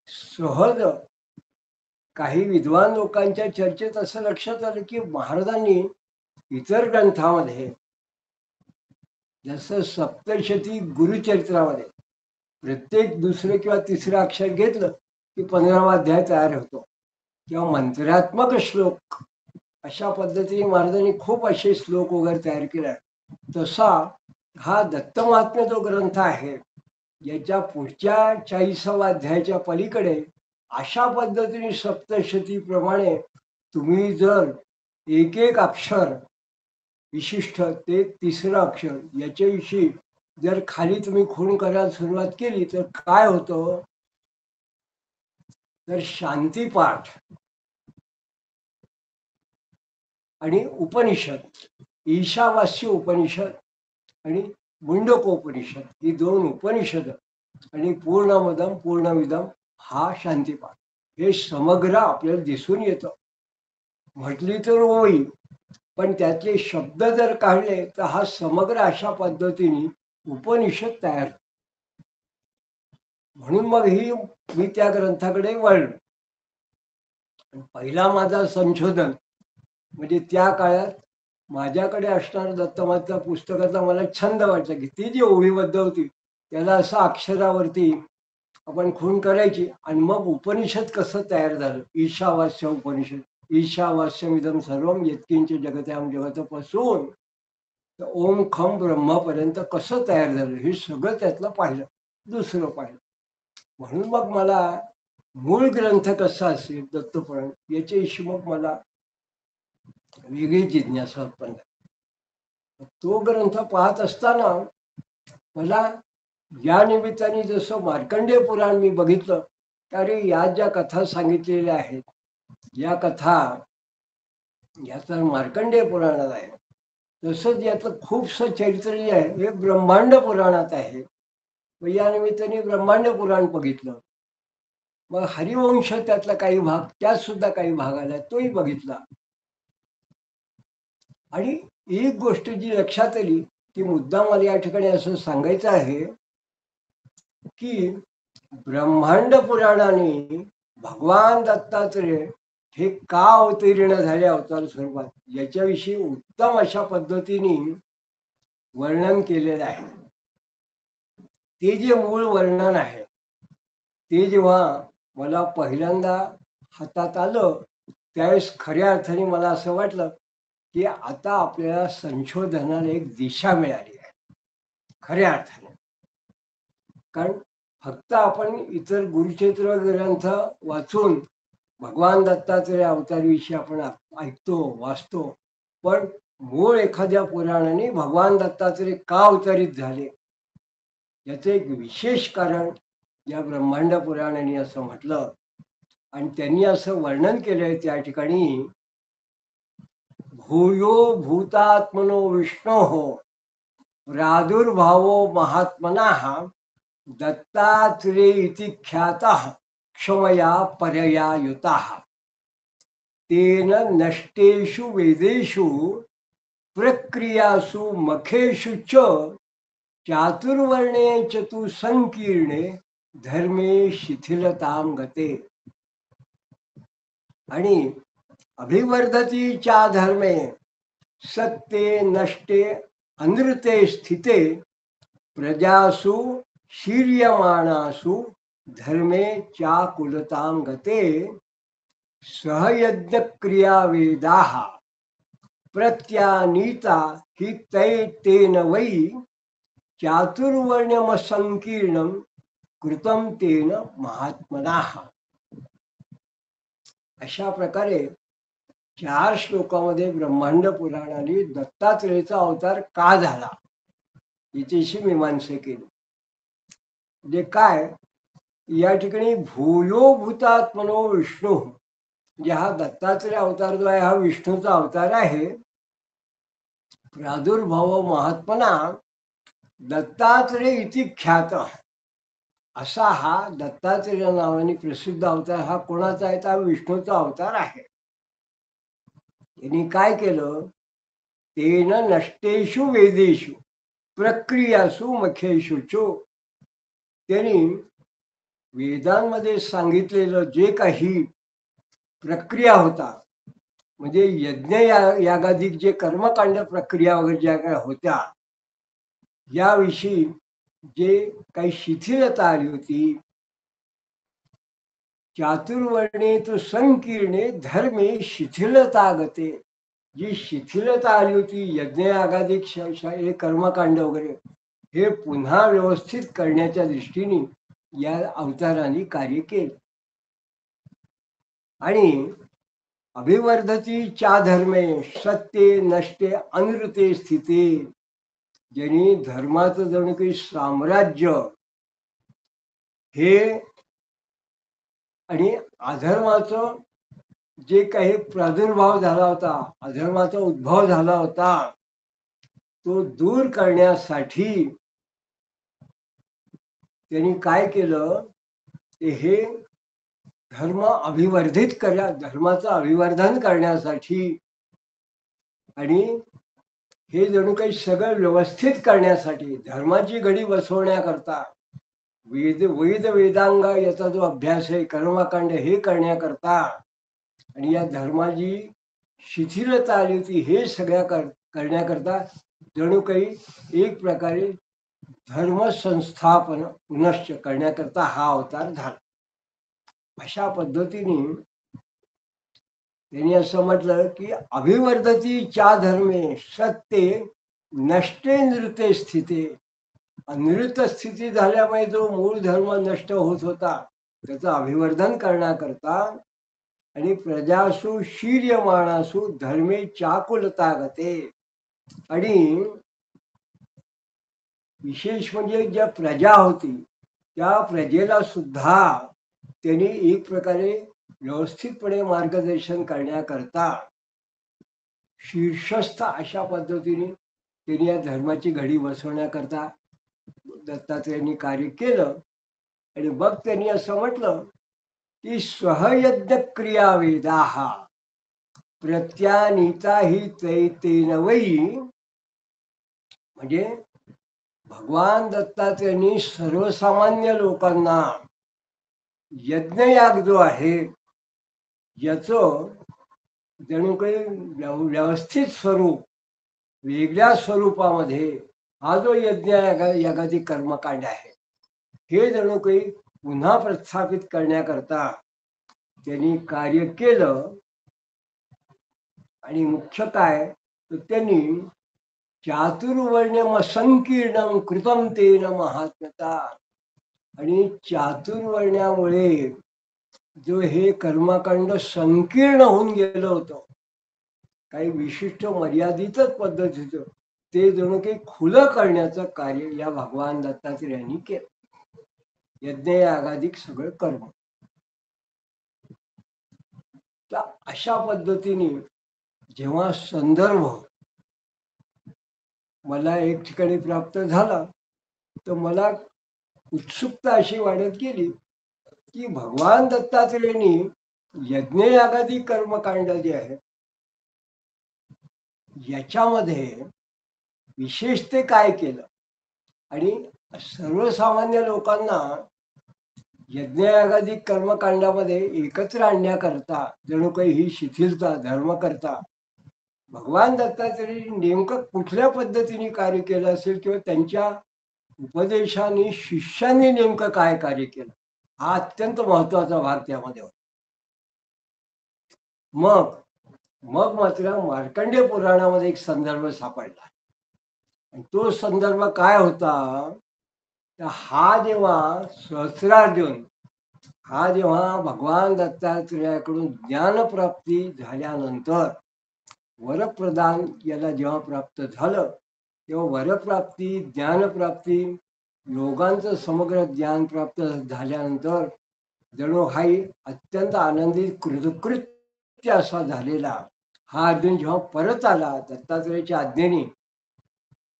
सहज काही विद्वान लोकांच्या चर्चेत असं लक्षात आलं की महाराजांनी इतर ग्रंथामध्ये जसं सप्तशती गुरुचरित्रामध्ये प्रत्येक दुसरं किंवा तिसरं अक्षर घेतलं की 15वा अध्याय तयार होतो, किंवा मंत्रात्मक श्लोक अशा पद्धतीने महाराजांनी खूप असे श्लोक वगैरे तयार केले. तसा हा दत्त महात्म्य जो ग्रंथ आहे, याच्या पुढच्या 40व्या अध्यायाच्या पलीकडे अशा पद्धतीने सप्तशती प्रमाणे तुम्ही जर एक एक अक्षर विशिष्ट ते तिसरं अक्षर याच्याविषयी जर खाली तुम्ही खूण करायला सुरुवात केली, तर काय होतं, तर शांतीपाठ आणि उपनिषद, ईशावास्य उपनिषद आणि मुंडकोपनिषद ही 2 उपनिषद आणि पूर्णमदम पूर्णविदम हा शांतीपाठ हे समग्र आपल्याला दिसून येतं. म्हटली तर होईल, पण त्यातले शब्द जर काढले तर हा समग्र अशा पद्धतीने उपनिषद तयार. म्हणून मग मी त्या ग्रंथाकडे वळलो. पहिला माझा संशोधन म्हणजे त्या काळात माझ्याकडे असणाऱ्या दत्तमाता पुस्तकाचा मला छंद वाटला की ती जी ओळीबद्ध होती त्याला असं अक्षरावरती आपण खूण करायची, आणि मग उपनिषद कसं तयार झालं, ईशावास्य उपनिषद, ईशावास्यमिदं सर्वं यत्किंच जगत्याम जगतपासून ओम खम ब्रह्मापर्यंत कसं तयार झालं हे सगळं त्यातलं पाहिलं, दुसरं पाहिलं. म्हणून मग मला मूळ ग्रंथ कसा असेल दत्तपुराण याच्याविषयी मग मला वेगळी जिज्ञासा उत्पन्न. तो ग्रंथ पाहत असताना मला या निमित्ताने जसं मार्कंडेय पुराण मी बघितलं, अरे या ज्या कथा सांगितलेल्या आहेत या कथा याचा मार्कंडेय पुराणात आहे, तसंच याचं खूपसं चरित्र जे आहे हे ब्रह्मांड पुराणात आहे. व या निमित्ताने ब्रह्मांड पुराण बघितलं. मग हरिवंश त्यातला काही भाग, त्यात सुद्धा काही भाग आला तोही बघितला. आणि एक गोष्ट जी लक्षात आली ती मुद्दाम मला या ठिकाणी असं सांगायचं आहे की ब्रह्मांड पुराणाने भगवान दत्तात्रेय हे का अवतीर्ण झाले अवतार स्वरूपात याच्याविषयी उत्तम अशा पद्धतीने वर्णन केलेलं आहे. ते जे मूळ वर्णन आहे ते जेव्हा मला पहिल्यांदा हातात आलं त्यावेळेस खऱ्या अर्थाने मला असं वाटलं की आता आपल्याला संशोधनाला एक दिशा मिळाली आहे खऱ्या अर्थाने. कारण फक्त आपण इतर गुरुचरित्र ग्रंथ वाचून भगवान दत्तात्रेय अवतारीविषयी आपण ऐकतो वाचतो, पण मूळ एखाद्या पुराणाने भगवान दत्तात्रेय का अवतरित झाले याचं एक विशेष कारण या ब्रह्मांड पुराणाने असं म्हटलं. आणि त्यांनी असं वर्णन केलंय त्या ठिकाणी, भूयो भूतात्मनो विष्णो प्रादुर्भावो महात्मनः दत्तात्रेय इति ख्यातः क्षमया परया युतः तेन नष्टेषु वेदेषु प्रक्रियासु मखेषु च चातुर्वर्णे चतु संकीर्णे धर्मे शिथिलतां गते. आणि अभिवर्धतीच्या धर्मे सत्ये नष्टे अनृते स्थिते प्रजासु शीर्यमाणासु धर्मे चाकुलतां गते सहयज्ञ क्रिया वेदाः प्रत्यानीता हि तेन वै चातुर्वर्ण्यम संकीर्णम कृतम तेन महात्मनाः. अशा प्रकारे 4 श्लोकामध्ये ब्रह्मांड पुराणाने दत्तात्रेयाचा अवतार का झाला याच्याशी मीमांसा केली. म्हणजे काय, या ठिकाणी भूयो भूतात्मनो विष्णू, म्हणजे हा दत्तात्रेय अवतार जो आहे हा विष्णूचा अवतार आहे. प्रादुर्भाव महात्मना दत्तात्रेय इति ख्यात, असा हा दत्तात्रेय नावाने प्रसिद्ध अवतार हा कोणाचा आहे, हा विष्णूचा अवतार आहे. त्यांनी काय केलं, तेन नष्टेषु वेदेषु प्रक्रियासु मखेषु चो, त्यांनी वेदांमध्ये सांगितलेलं जे काही प्रक्रिया होता, म्हणजे यज्ञ यागाधिक जे कर्मकांड प्रक्रिया वगैरे ज्या काही होत्या याविषयी जे काही शिथिलता आली होती, चातुर्वर्णे तो संकीर्णे धर्मे शिथिलता गते, जी शिथिलता आली होती यज्ञयागाधिक हे कर्मकांड वगैरे हे पुन्हा व्यवस्थित करण्याच्या दृष्टीने या अवताराने कार्य केले. आणि अभिवर्धतीच्या धर्मे सत्ये नष्टे अनृते स्थिते, ज्यांनी धर्माचं जणू काही साम्राज्य हे आणि अधर्माचं जे काही प्रादुर्भाव झाला होता, अधर्माचा उद्भव झाला होता, तो दूर करण्यासाठी त्यांनी काय केलं, हे धर्म अभिवर्धित धर्माचं अभिवर्धन करण्यासाठी आणि हे जणू काही सगळं व्यवस्थित करण्यासाठी धर्माची घडी बसवण्याकरता वेद वेदांग याचा जो अभ्यास आहे कर्मकांड हे करण्याकरता आणि या धर्माची शिथिलता आली होती हे सगळ्या करण्याकरता जणू काही एक प्रकारे धर्म संस्थापन पुनश्च करण्याकरता हा अवतार झाला. अशा पद्धतीने त्यांनी असं म्हटलं की अभिवर्धतीच्या धर्मे सत्ये नष्टे नृते स्थिते, अनृत स्थिती झाल्यामुळे जो मूळ धर्म नष्ट होत होता त्याचं अभिवर्धन करण्याकरता आणि प्रजासु शीर्यमाणासु धर्मे चाकुलता गते, आणि विशेष म्हणजे ज्या प्रजा होती त्या प्रजेला सुद्धा त्यांनी एक प्रकारे व्यवस्थितपणे मार्गदर्शन करण्याकरता शीर्षस्थ अशा पद्धतीने त्यांनी या धर्माची घडी बसवण्याकरता दत्तात्रेयांनी कार्य केलं. आणि मग त्यांनी असं म्हटलं की स्वयज्ञ क्रिया वेदाः प्रत्यानीता हि तेन वै, म्हणजे भगवान दत्तात्रेयांनी सर्वसामान्य लोकांना यज्ञयाग जो आहे याचं जणू काही व्यवस्थित स्वरूप, वेगळ्या स्वरूपामध्ये हा जो यागादी कर्मकांड आहे हे जणू काही पुन्हा प्रस्थापित करण्याकरता त्यांनी कार्य केलं. आणि मुख्य काय तर त्यांनी चातुर्वर्ण्यम संकीर्णम कृतम तेन महात्मता, आणि चातुर्वर्ण्यामुळे जो हे कर्मकांड संकीर्ण होऊन गेलं होतं, काही विशिष्ट मर्यादितच पद्धतीचं ते जणू काही खुलं करण्याचं कार्य या भगवान दत्तात्रेयांनी केलं. यज्ञयागाधिक सगळं कर्म. तर अशा पद्धतीने जेव्हा संदर्भ मला एक ठिकाणी प्राप्त झाला तर मला उत्सुकता अशी वाढत गेली की भगवान दत्तात्रेयांनी यज्ञयागादी कर्मकांड जे आहे याच्यामध्ये विशेष ते काय केलं, आणि सर्वसामान्य लोकांना यज्ञयागादी कर्मकांडामध्ये एकत्र आणण्याकरता जणू काही ही शिथिलता धर्म करता भगवान दत्तात्रेयांनी नेमकं कुठल्या पद्धतीने कार्य केलं असेल किंवा त्यांच्या उपदेशाने शिष्यांनी नेमकं काय कार्य केलं हा अत्यंत महत्वाचा भाग त्यामध्ये होता. मग मग मात्र मार्कंडेय पुराणामध्ये एक संदर्भ सापडला, आणि तो संदर्भ काय होता तर हा जेव्हा सहस्रार्जुन हा जेव्हा भगवान दत्तात्रेयाकडून ज्ञानप्राप्ती झाल्यानंतर वरप्रदान याला जेव्हा प्राप्त झालं तेव्हा वरप्राप्ती ज्ञानप्राप्ती योगांचं समग्र ज्ञान प्राप्त झाल्यानंतर जणू हाही अत्यंत आनंदित कृतकृत्य असा झालेला हा अर्जुन जेव्हा परत आला दत्तात्रेयाच्या आज्ञेने,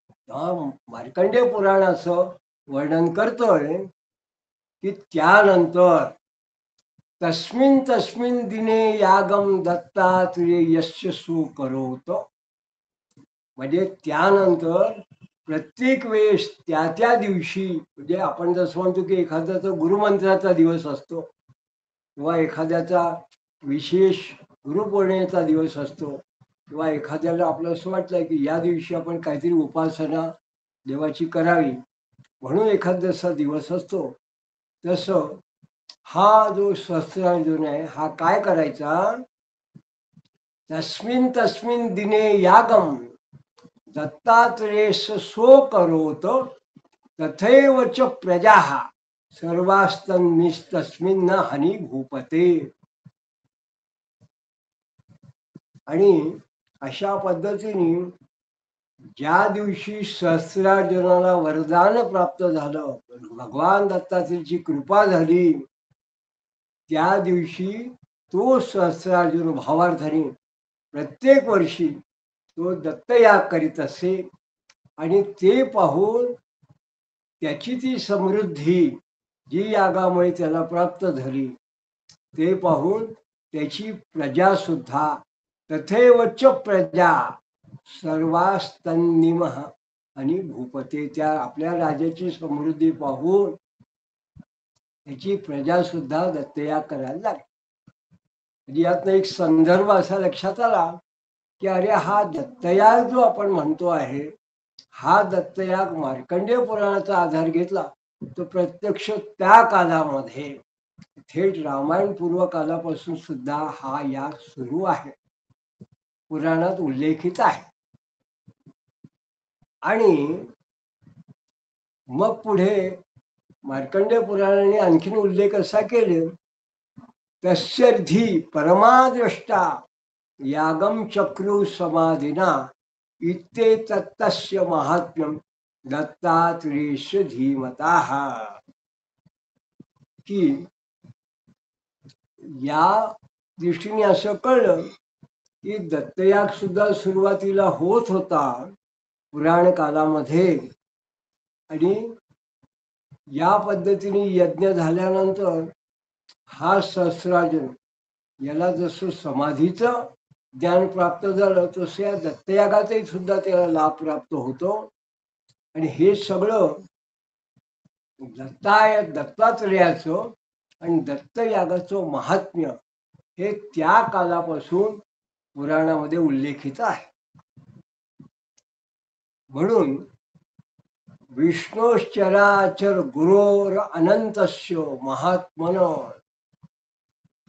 तेव्हा मार्कंडेय पुराणाचं वर्णन करतोय की त्यानंतर तस्मिन तस्मिन दिने यागम दत्तात्रेयस्य सुकरोत, म्हणजे त्यानंतर प्रत्येक वेळेस त्या त्या दिवशी, म्हणजे आपण जसं म्हणतो की एखाद्याचा गुरुमंत्राचा दिवस असतो किंवा एखाद्याचा विशेष गुरुपौर्णिमेचा दिवस असतो किंवा एखाद्याला आपलं असं वाटलं की या दिवशी आपण काहीतरी उपासना देवाची करावी म्हणून एखाद्याचा दिवस असतो, तसं हा जो सहस्रार्जुन आहे हा काय करायचा, तस्मिन तस्मिन दिने यागम दत्तात्रेयस सो करोत तथैव च प्रजा सर्वास्तन्निस्तस्मिन् न हानी भूपते. आणि अशा पद्धतीने ज्या दिवशी सहस्रार्जुनाला वरदान प्राप्त झालं, भगवान दत्तात्रेयाची कृपा झाली, त्या दिवशी तो सहस्रार्जुन भावार्थाने प्रत्येक वर्षी तो दत्तयाग करीत असे, आणि ते पाहून त्याची ती समृद्धी जी यागामुळे त्याला प्राप्त झाली ते पाहून त्याची प्रजा सुद्धा तथैवच प्रजा सर्वास्तन्निम आणि भूपते, त्या आपल्या राजाची समृद्धी पाहून त्याची प्रजा सुद्धा दत्तयाग करायला लागली. म्हणजे यातनं एक संदर्भ असा लक्षात आला की अरे हा दत्तयाग जो आपण म्हणतो आहे हा दत्तयाग मार्कंडेय पुराणाचा आधार घेतला तो प्रत्यक्ष त्या कालामध्ये थेट रामायण पूर्व कालापासून सुद्धा हा याग सुरू आहे, पुराणात उल्लेखित आहे. आणि मग पुढे मार्कंडेय पुराणाने आणखीन उल्लेख असा केले, तस्यर्धी परमाद्रष्टा यागम चक्रू समाधिना इत्ते तत्तस्य महात्म्यम दत्तात्रेयश धीमताः, की या दृष्टीने असं कळलं की दत्तयाग सुद्धा सुरुवातीला होत होता पुराण कालामध्ये, आणि या पद्धतीने यज्ञ झाल्यानंतर हा सहस्रार्जुन याला जसं समाधीचं ज्ञान प्राप्त झालं तसं या दत्तयागाचाही सुद्धा त्याला लाभ प्राप्त होतो. आणि हे सगळं दत्तात्रेयाचं आणि दत्तयागाचं महात्म्य हे त्या कालापासून पुराणामध्ये उल्लेखित आहे. म्हणून विष्णोश्चराचर गुरोर अनंतस्य महात्मन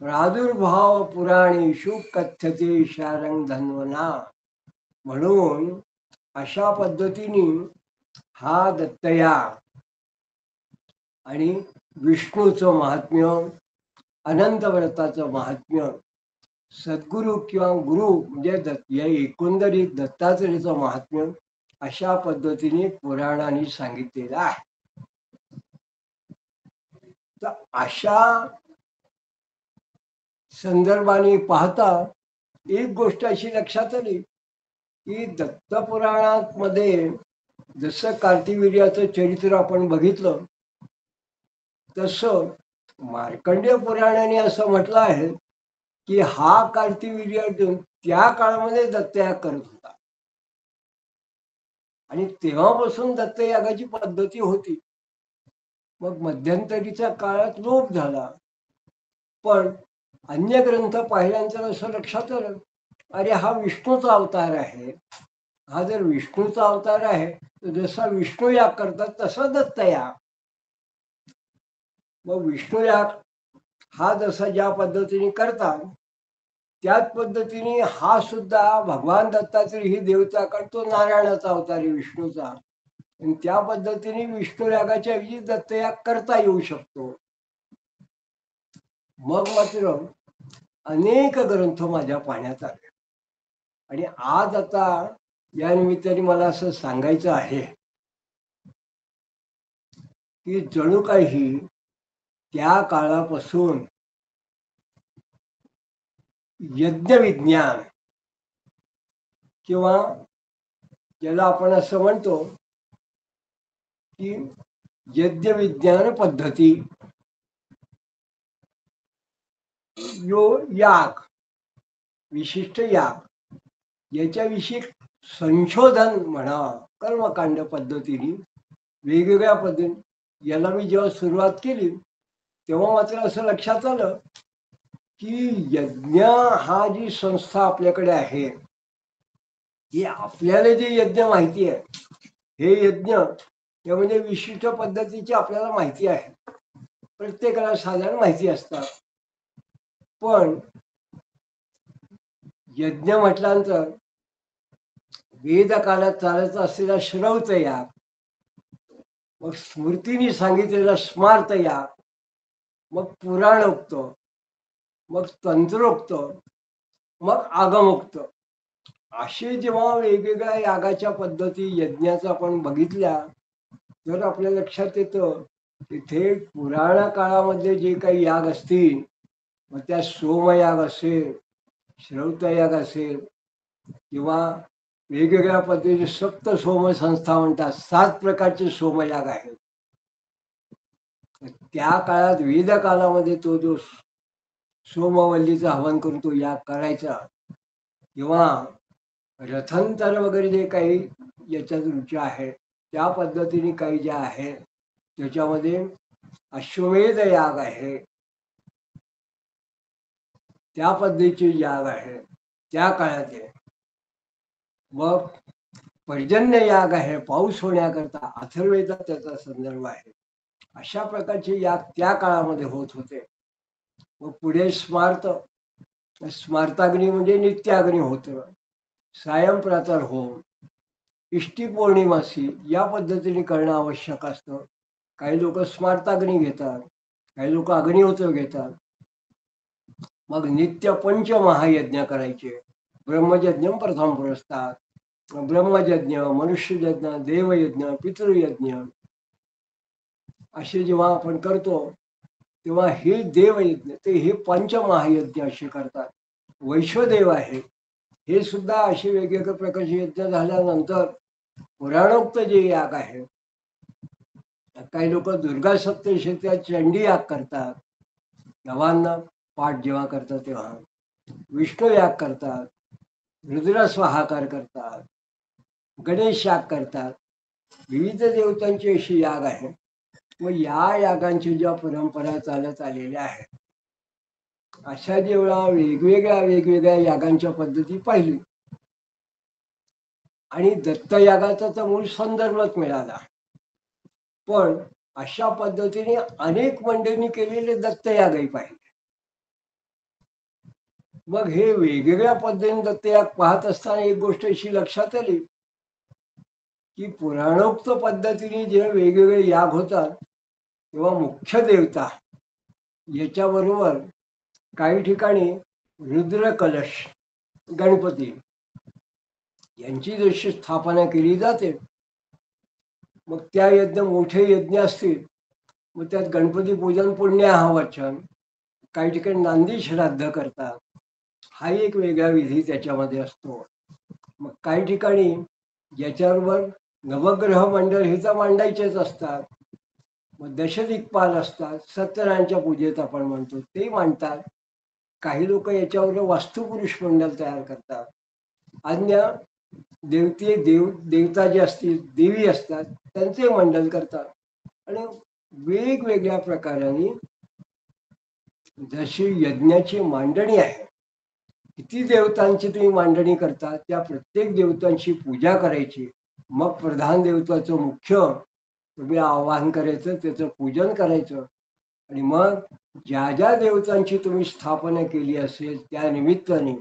प्रादुर्भाव पुराणेषु कथ्यते शारंग धन्वना. म्हणून अशा पद्धतीने हा दत्तयाग आणि विष्णूचं महात्म्य, अनंत व्रताचं महात्म्य, सद्गुरु किंवा गुरु म्हणजे या एकंदरीत दत्तात्रेयचं महात्म्य अशा पद्धतीने पुराणांनी सांगितलेलं आहे. तर अशा संदर्भाने पाहता एक गोष्ट अशी लक्षात आली की दत्तपुराणात मध्ये जसं कार्तिवीर्याचं चरित्र आपण बघितलं तसं मार्कंडेय पुराणाने असं म्हटलं आहे की हा कार्तिवीर्य त्या काळामध्ये दत्तयाग करत होता आणि तेव्हापासून दत्तयागाची पद्धती होती. मग मध्यंतरीच्या काळात लोप झाला, पण अन्य ग्रंथ पाहिल्यानंतर असं लक्षात आलं, अरे हा विष्णूचा अवतार आहे. हा जर विष्णूचा अवतार आहे तर जसा विष्णू याग करतात तसा दत्तयाग. मग विष्णू याग हा जसा ज्या पद्धतीने करतात त्याच पद्धतीने हा सुद्धा भगवान दत्तात्रय ही देवता करतो, नारायणाचा अवतार आहे विष्णूचा, आणि त्या पद्धतीने विष्णू यागाच्या ऐवजी दत्तयाग करता येऊ शकतो. मग मात्र अनेक ग्रंथ माझ्या पाहण्यात आले आणि आज आता या निमित्ताने मला असं सांगायचं आहे की जणू काही त्या काळापासून यज्ञ विज्ञान किंवा ज्याला आपण असं म्हणतो की यज्ञ विज्ञान पद्धती, याग, विशिष्ट याग याच्याविषयी संशोधन म्हणा, कर्मकांड पद्धतीने वेगवेगळ्या पद्धती याला मी जेव्हा सुरुवात केली तेव्हा मात्र असं लक्षात आलं की यज्ञ हा जी संस्था आपल्याकडे आहे ही आपल्याला जे यज्ञ माहिती आहे हे यज्ञ हे म्हणजे विशिष्ट पद्धतीची आपल्याला माहिती आहे, प्रत्येकाला साधारण माहिती असतात. पण यज्ञ म्हटल्यानंतर वेद काळात चालत असलेला श्रौत याग, मग स्मृतीने सांगितलेला स्मार्त याग, मग पुराणोक्त, मग तंत्रोक्त, मग आगमोक्त, असे जेव्हा वेगवेगळ्या यागाच्या पद्धती यज्ञाचं आपण बघितल्या तर आपल्या लक्षात येतं तिथे पुराण काळामध्ये जे काही याग असतील, मग त्या सोमयाग असेल, श्रौतयाग असेल किंवा वेगवेगळ्या पद्धतीचे सप्त सोम संस्था म्हणतात, 7 प्रकारचे सोमयाग आहेत. त्या काळात वेद कालामध्ये तो जो सोमवल्लीचं हवन करून तो याग करायचा किंवा रथांतर वगैरे जे काही याच्यात रुची आहे त्या पद्धतीने काही ज्या आहेत त्याच्यामध्ये अश्वमेध याग आहे, त्या पद्धतीचे याग आहे त्या काळात आहे. मग पर्जन्य याग आहे, पाऊस होण्याकरता अथर्ववेदात त्याचा संदर्भ आहे. अशा प्रकारचे याग त्या काळामध्ये होत होते. मग पुढे स्मार्ताग्नी म्हणजे नित्याग्नी होतं, सायं प्रातर होम, इष्टी पौर्णिमासी या पद्धतीने करणं आवश्यक असतं. काही लोक स्मार्ताग्नी घेतात, काही लोक अग्निहोत्र घेतात. मग नित्य पंचमहायज्ञ करायचे. ब्रह्मयज्ञ प्रथम पुरस्तात, ब्रह्मयज्ञ, मनुष्ययज्ञ, देवयज्ञ, पितृयज्ञ असे जेव्हा आपण करतो तेव्हा हे देवयज्ञ ते हे पंचमहायज्ञ असे करतात. वैश्वदेव आहे हे सुद्धा असे वेगवेगळ्या प्रकारचे यज्ञ झाल्यानंतर पुराणोक्त जे याग आहे, काही लोक दुर्गा सप्तशतीचा चंडी याग करतात, नवांना पाठ जेव्हा करतात तेव्हा विष्णू याग करतात, रुद्र स्वाहाकार करतात, गणेश याग करतात. विविध देवतांचे असे याग आहे व या यागांची ज्या परंपरा चालत आलेल्या आहेत, अशा जेवढा वेगवेगळ्या यागांच्या पद्धती पाहिली आणि दत्तयागाचा तर मूळ संदर्भच मिळाला. पण अशा पद्धतीने अनेक मंडळींनी केलेले दत्तयागही पाहिले. मग हे वेगवेगळ्या पद्धतीने दत्तयाग पाहत असताना एक गोष्ट अशी लक्षात आली की पुराणोक्त पद्धतीने जे वेगवेगळे याग होतात तेव्हा मुख्य देवता याच्याबरोबर काही ठिकाणी रुद्र कलश गणपती यांची जशी स्थापना केली जाते, मग त्या यज्ञ मोठे यज्ञ असतील मग त्यात गणपती पूजन पुण्याहवचन, काही ठिकाणी नांदी श्राद्ध करतात, हा एक वेगळा विधी त्याच्यामध्ये असतो. मग काही ठिकाणी ज्याच्याबरोबर नवग्रह मंडळ हे तर मांडायचेच असतात, मग दशदिक्पाल असतात, सत्यनारायणच्या पूजेत आपण म्हणतो ते मांडतात. काही लोक याच्यावर वास्तुपुरुष मंडळ तयार करतात. अन्य देवता जे असतील, देवी असतात, त्यांचे मंडळ करतात. आणि वेगवेगळ्या प्रकाराने जशी यज्ञाची मांडणी आहे, किती देवतांची तुम्ही मांडणी करता, त्या प्रत्येक देवतांची पूजा करायची. मग प्रधान देवताचं मुख्य तुम्ही आवाहन करायचं, त्याचं पूजन करायचं. आणि मग ज्या ज्या देवतांची तुम्ही स्थापना केली असेल त्या निमित्ताने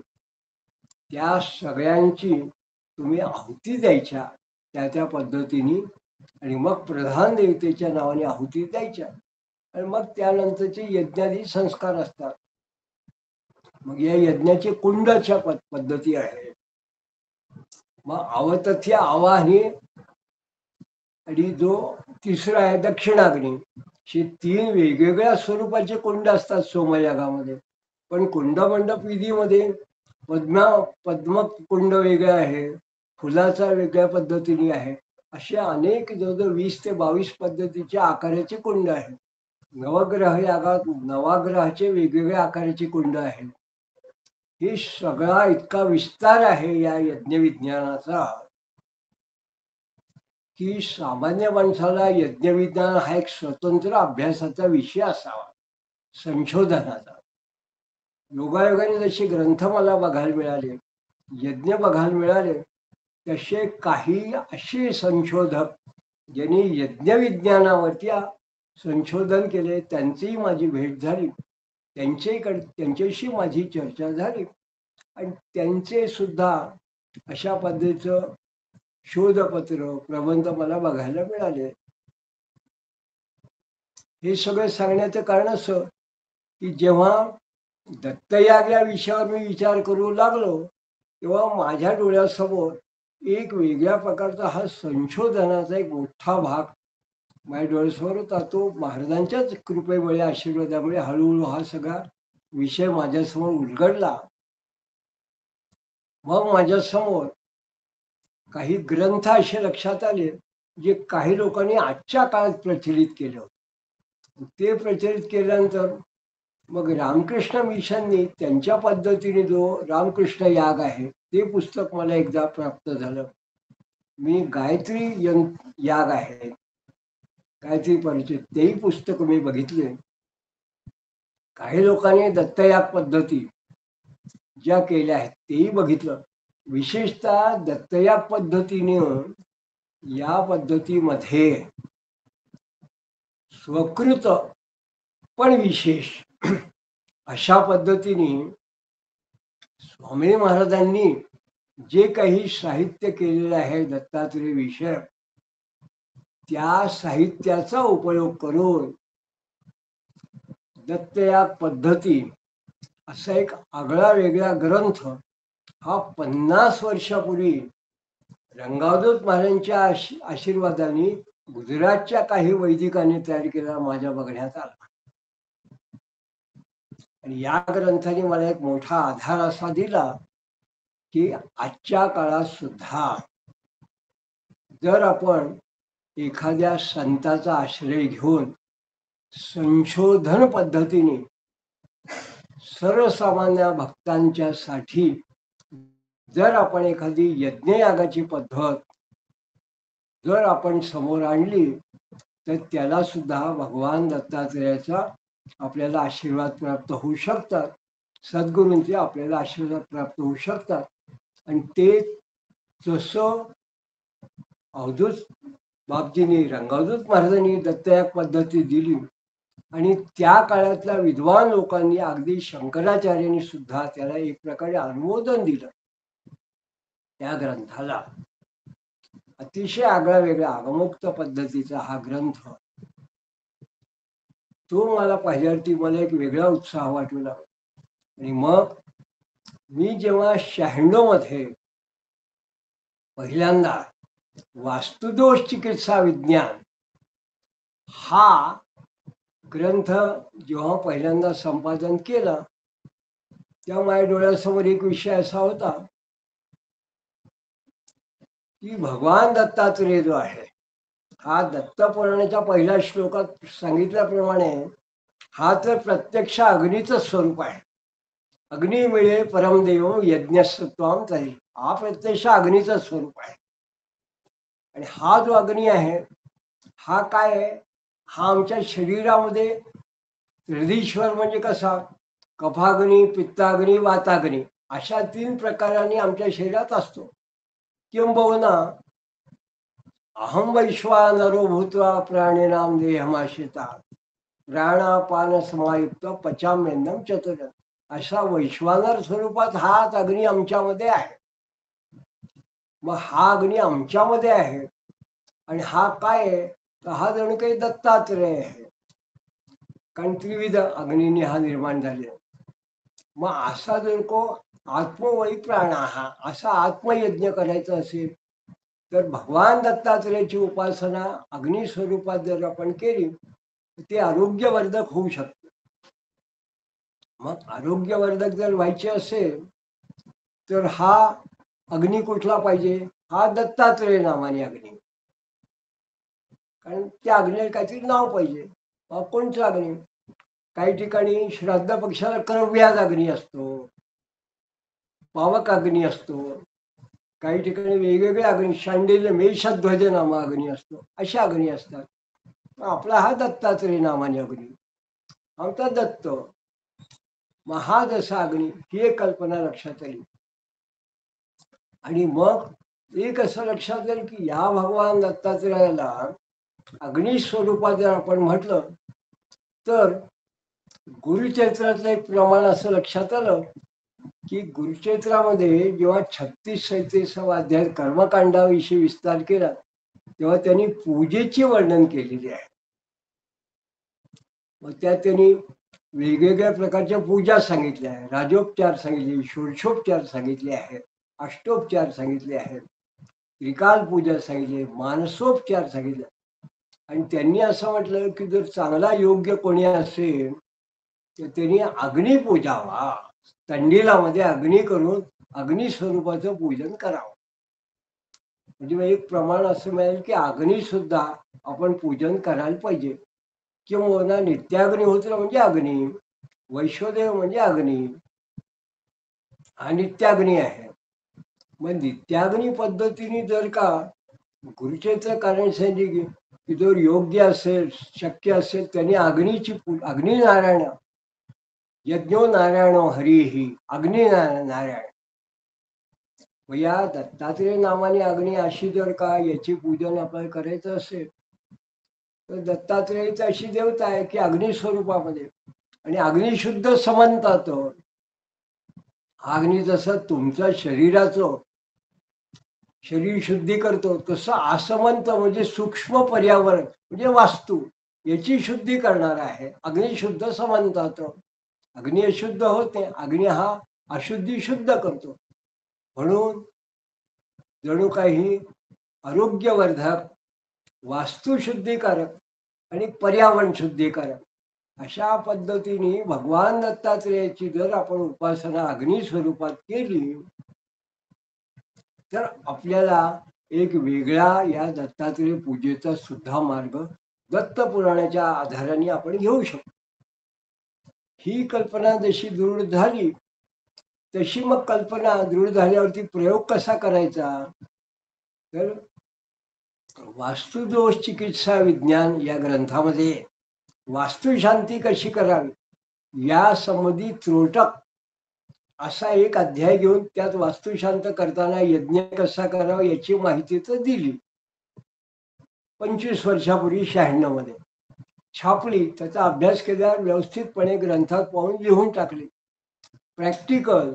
त्या सगळ्यांची तुम्ही आहुती द्यायच्या त्या पद्धतीने. आणि मग प्रधान देवतेच्या नावाने आहुती द्यायच्या. आणि मग त्यानंतरचे यज्ञादी संस्कार असतात. मग या यज्ञाचे कुंडच्या पद्धती आहेत. मग अवतथ्य आवाहनी आणि जो तिसरा आहे दक्षिणाग्नी, हे तीन वेगवेगळ्या स्वरूपाचे कुंड असतात सोमयागामध्ये. पण कुंडमंडप विधीमध्ये पद्म कुंड वेगळा आहे, फुलाचा वेगळ्या पद्धतीने आहे. असे अनेक जवळजवळ 20 ते 22 पद्धतीच्या आकाराचे कुंड आहेत. नवग्रह यागात नवग्रहाचे वेगवेगळ्या आकाराचे कुंड आहेत. हे सगळा इतका विस्तार आहे या यज्ञ विज्ञानाचा की सामान्य माणसाला यज्ञविज्ञान हा एक स्वतंत्र अभ्यासाचा विषय असावा, संशोधनाचा. योगायोगाने जसे ग्रंथ मला बघायला मिळाले, यज्ञ बघायला मिळाले, तसे काही असे संशोधक ज्यांनी यज्ञविज्ञानावरती संशोधन केले, त्यांचीही माझी भेट झाली, त्यांच्याशी माझी चर्चा झाली. आणि त्यांचे सुद्धा अशा पद्धतीचं शोधपत्र प्रबंध मला बघायला मिळाले. हे सगळं सांगण्याचं कारण असं की जेव्हा दत्तयाग या विषयावर मी विचार करू लागलो तेव्हा माझ्या डोळ्यासमोर एक वेगळ्या प्रकारचा हा संशोधनाचा एक मोठा भाग माझ्या डोळ्यासमोर होता. तो महाराजांच्याच कृपेमुळे, आशीर्वादामुळे हळूहळू हा सगळा विषय माझ्यासमोर उलगडला. मग माझ्यासमोर काही ग्रंथ असे लक्षात आले जे काही लोकांनी आजच्या काळात प्रचलित केले होते. ते प्रचलित केल्यानंतर मग रामकृष्ण मिशननी त्यांच्या पद्धतीने जो रामकृष्ण याग आहे ते पुस्तक मला एकदा प्राप्त झालं. मी गायत्री याग आहे, गायत्री परिचय, तेही पुस्तक मी बघितले. काही लोकांनी दत्तयाग पद्धती ज्या केल्या आहेत तेही बघितलं. विशेषतः दत्तयाग पद्धतीने या पद्धतीमध्ये स्वकृत पण विशेष अशा पद्धतीने स्वामी महाराजांनी जे काही साहित्य केलेलं आहे दत्तात्रेय विषय, त्या साहित्याचा उपयोग करून दत्तयाग पद्धती असा एक आगळा वेगळा ग्रंथ हा 50 वर्षापूर्वी रंगावधूत महाराजांच्या आशीर्वादाने गुजरातच्या काही वैदिकांनी तयार केला, माझ्या बघण्यात आला. आणि या ग्रंथाने मला एक मोठा आधार असा दिला की आजच्या काळात सुद्धा जर आपण एखाद्या संताचा आश्रय घेऊन संशोधन पद्धतीने सर्वसामान्य भक्तांच्या साठी जर आपण एखादी यज्ञयागाची पद्धत जर आपण समोर आणली तर त्याला सुद्धा भगवान दत्तात्रेयाचा आपल्याला आशीर्वाद प्राप्त होऊ शकतात. सद्गुरूंचे आपल्याला आशीर्वाद प्राप्त होऊ शकतात. आणि ते जसं अवधूत बापजींनी रंगावधूत महाराजांनी दत्त या पद्धती दिली आणि त्या काळातल्या विद्वान लोकांनी अगदी शंकराचार्यांनी सुद्धा त्याला एक प्रकारे अनुमोदन दिलं. त्या ग्रंथाला अतिशय आगळा वेगळा आगमोक्त पद्धतीचा हा ग्रंथ, तो मला पाहिल्यावरती मला एक वेगळा उत्साह वाटू लागला. आणि मग मी जेव्हा 96 मध्ये पहिल्यांदा वास्तुदोष चिकित्सा विज्ञान हा ग्रंथ जेव्हा पहिल्यांदा संपादन केलं, तेव्हा माझ्या डोळ्यासमोर एक विषय असा होता की भगवान दत्तात्रेय जो आहे हा दत्त पुराणाच्या पहिल्या श्लोकात सांगितल्याप्रमाणे हा तर प्रत्यक्ष अग्नीचं स्वरूप आहे. अग्नी मिळे परमदेव यज्ञस्त्वाम तरी, हा प्रत्यक्ष अग्नीचं स्वरूप आहे. आणि हा जो अग्नी आहे हा काय आहे, हा आमच्या शरीरामध्ये त्रिदीश्वर म्हणजे कसा, कफाग्नी, पित्ताग्नी, वाताग्नी अशा 3 प्रकारांनी आमच्या शरीरात असतो. किंबहुना अहम वैश्वानरो भूत्वा प्राणिनाम देहमाश्रिता प्राणापान समायुक्त पचाम्यन्नम चतुर्थ, अशा वैश्वानर स्वरूपात हाच अग्नी आमच्यामध्ये आहे. मग हा अग्नी आमच्यामध्ये आहे आणि हा काय आहे, तर हा जणू काही दत्तात्रेय आहे. कारण त्रिविध अग्नीने हा निर्माण झाले. मग असा जर को आत्मवै प्राण हा असा आत्मयज्ञ करायचा असेल तर भगवान दत्तात्रेयाची उपासना अग्नी स्वरूपात जर आपण केली तर ते आरोग्यवर्धक होऊ शकते. मग आरोग्यवर्धक जर व्हायचे असेल तर हा अग्नी कुठला पाहिजे, हा दत्तात्रेय नावाने अग्नी. कारण त्या अग्नीला काहीतरी नाव पाहिजे. कोणतं अग्नी, काही ठिकाणी श्राद्ध पक्षाला क्रव्याज अग्नी असतो, पावक अग्नी असतो, काही ठिकाणी वेगवेगळे अग्नी, शांडिल्य मेषध्वज नामा अग्नी असतो, अशा अग्नी असतात. आपला हा दत्तात्रेय नावाने अग्नी, आमचा दत्त. मग हा जसा अग्नी, ही एक कल्पना लक्षात आली. आणि मग एक असं लक्षात आलं की या भगवान दत्तात्रेयाला अग्नी स्वरूपात जर आपण म्हटलं तर गुरुचरित्रातलं एक प्रमाण असं लक्षात आलं की गुरुचरित्रामध्ये जेव्हा 36-37 अध्याय कर्मकांडाविषयी विस्तार केला तेव्हा त्यांनी पूजेची वर्णन केलेली आहे. मग त्यात त्यांनी वेगवेगळ्या प्रकारच्या पूजा सांगितल्या आहे, राजोपचार सांगितले, षोडशोपचार सांगितले आहेत, अष्टोपचार सांगितले आहेत, त्रिकाल पूजा सांगितले, मानसोपचार सांगितले. आणि त्यांनी असं म्हटलं की जर चांगला योग्य कोणी असेल तर त्यांनी अग्नी पूजावा, तंडीलामध्ये अग्नी करून अग्नी स्वरूपाचं पूजन करावं. म्हणजे एक प्रमाण असं मिळेल की अग्नी सुद्धा आपण पूजन करायला पाहिजे. किंवा नित्याग्निहोत्र म्हणजे अग्नी, वैश्वदेव म्हणजे अग्नी हा नित्याग्नी आहे. मग नित्याग्नी पद्धतीने जर का गुरुचरित्र कारण सांगितले की जर योग्य असेल, शक्य असेल त्यांनी अग्नीची अग्नी नारायण यज्ञो नारायणो हरिही अग्नी नारायण. या दत्तात्रेय नावाने अग्नी अशी जर का याची पूजन आपल्याला करायचं असेल तर दत्तात्रेयच अशी देवता आहे की अग्नी स्वरूपामध्ये आणि अग्निशुद्ध समंतात. अग्नी जसं तुमच्या शरीराचं शरीर शुद्धी करतो तसं असमंत म्हणजे सूक्ष्म पर्यावरण म्हणजे वास्तू याची शुद्धी करणार आहे. अग्नी शुद्ध समंतात. अग्नी अशुद्ध होते, अग्नी हा अशुद्धी शुद्ध करतो. म्हणून जणू काही आरोग्यवर्धक, वास्तुशुद्धीकारक आणि पर्यावरण शुद्धीकारक अशा पद्धतीने भगवान दत्तात्रेयाची जर आपण उपासना अग्नी स्वरूपात केली तर आपल्याला एक वेगळा या दत्तात्रेय पूजेचा सुद्धा मार्ग दत्त पुराणाच्या आधाराने आपण घेऊ शकतो. ही कल्पना जशी दृढ झाली तशी मग कल्पना दृढ झाल्यावरती प्रयोग कसा करायचा, तर वास्तुदोष चिकित्सा विज्ञान या ग्रंथामध्ये वास्तुशांती कशी करावी या संबंधी त्रोटक असा एक अध्याय घेऊन त्यात वास्तुशांत करताना यज्ञ कसा करावा याची माहिती तर दिली. 25 वर्षापूर्वी 96 मध्ये छापली. त्याचा अभ्यास केल्यावर व्यवस्थितपणे ग्रंथात पाहून लिहून टाकले. प्रॅक्टिकल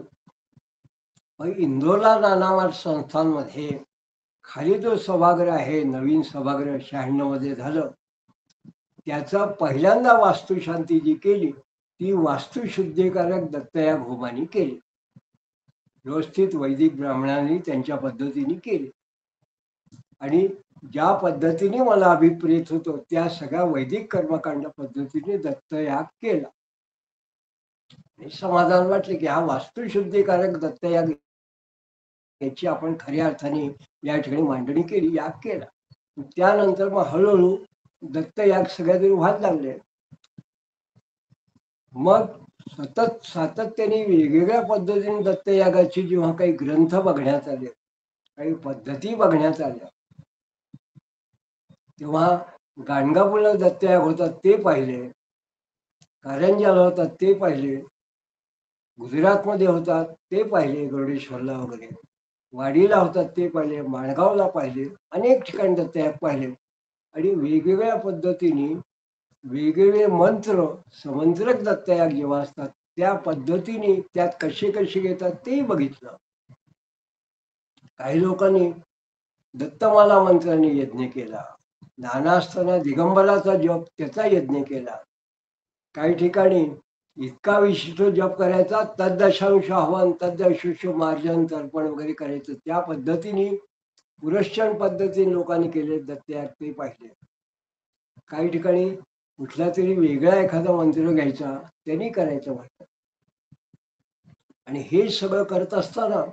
इंदोरला नानावाट संस्थांमध्ये खाली जो सभागृह आहे, नवीन सभागृह 96 मध्ये झालं, त्याचा पहिल्यांदा वास्तुशांती जी केली ती वास्तुशुद्धीकारक दत्तया घोमानी केली. व्यवस्थित वैदिक ब्राह्मणांनी त्यांच्या पद्धतीने केली. आणि ज्या पद्धतीने मला अभिप्रेत होतो त्या सगळ्या वैदिक कर्मकांड पद्धतीने दत्तयाग केला. आणि समाधान वाटले की हा वास्तुशुद्धीकारक दत्तयाग याची आपण खऱ्या अर्थाने या ठिकाणी मांडणी केली, याग केला. त्यानंतर मग हळूहळू दत्तयाग सगळ्या व्हायला लागले. मग सतत सातत्याने वेगवेगळ्या पद्धतीने दत्तयागाची जेव्हा काही ग्रंथ बघण्यात आले, काही पद्धती बघण्यात आल्या, तेव्हा गाणगापूरला दत्तयाग होतात ते पाहिले, कारंजाला होतात ते पाहिले, गुजरातमध्ये होतात ते पाहिले, गरुडेश्वरला वगैरे वाडीला होतात ते पाहिले, माणगावला पाहिले, अनेक ठिकाणी दत्तयाग पाहिले. आणि वेगवेगळ्या पद्धतीने वेगवेगळे मंत्र समंत्रक दत्तयाग जेव्हा असतात त्या पद्धतीने त्यात कसे कसे घेतात तेही बघितलं. काही लोकांनी दत्तमाला मंत्राने यज्ञ केला, नाना असताना दिगंबराचा जप त्याचा यज्ञ केला. काही ठिकाणी इतका विशिष्ट जप करायचा, तद्दशांश हवन, तद्दशांश मार्जन तर्पण वगैरे करायचं, त्या पद्धतीने पुरस्चरण पद्धतीने लोकांनी केले दत्तयाग ते पाहिले. काही ठिकाणी कुठला तरी वेगळा एखादा मंत्र घ्यायचा त्यांनी करायचं वाटतं. आणि हे सगळं करत असताना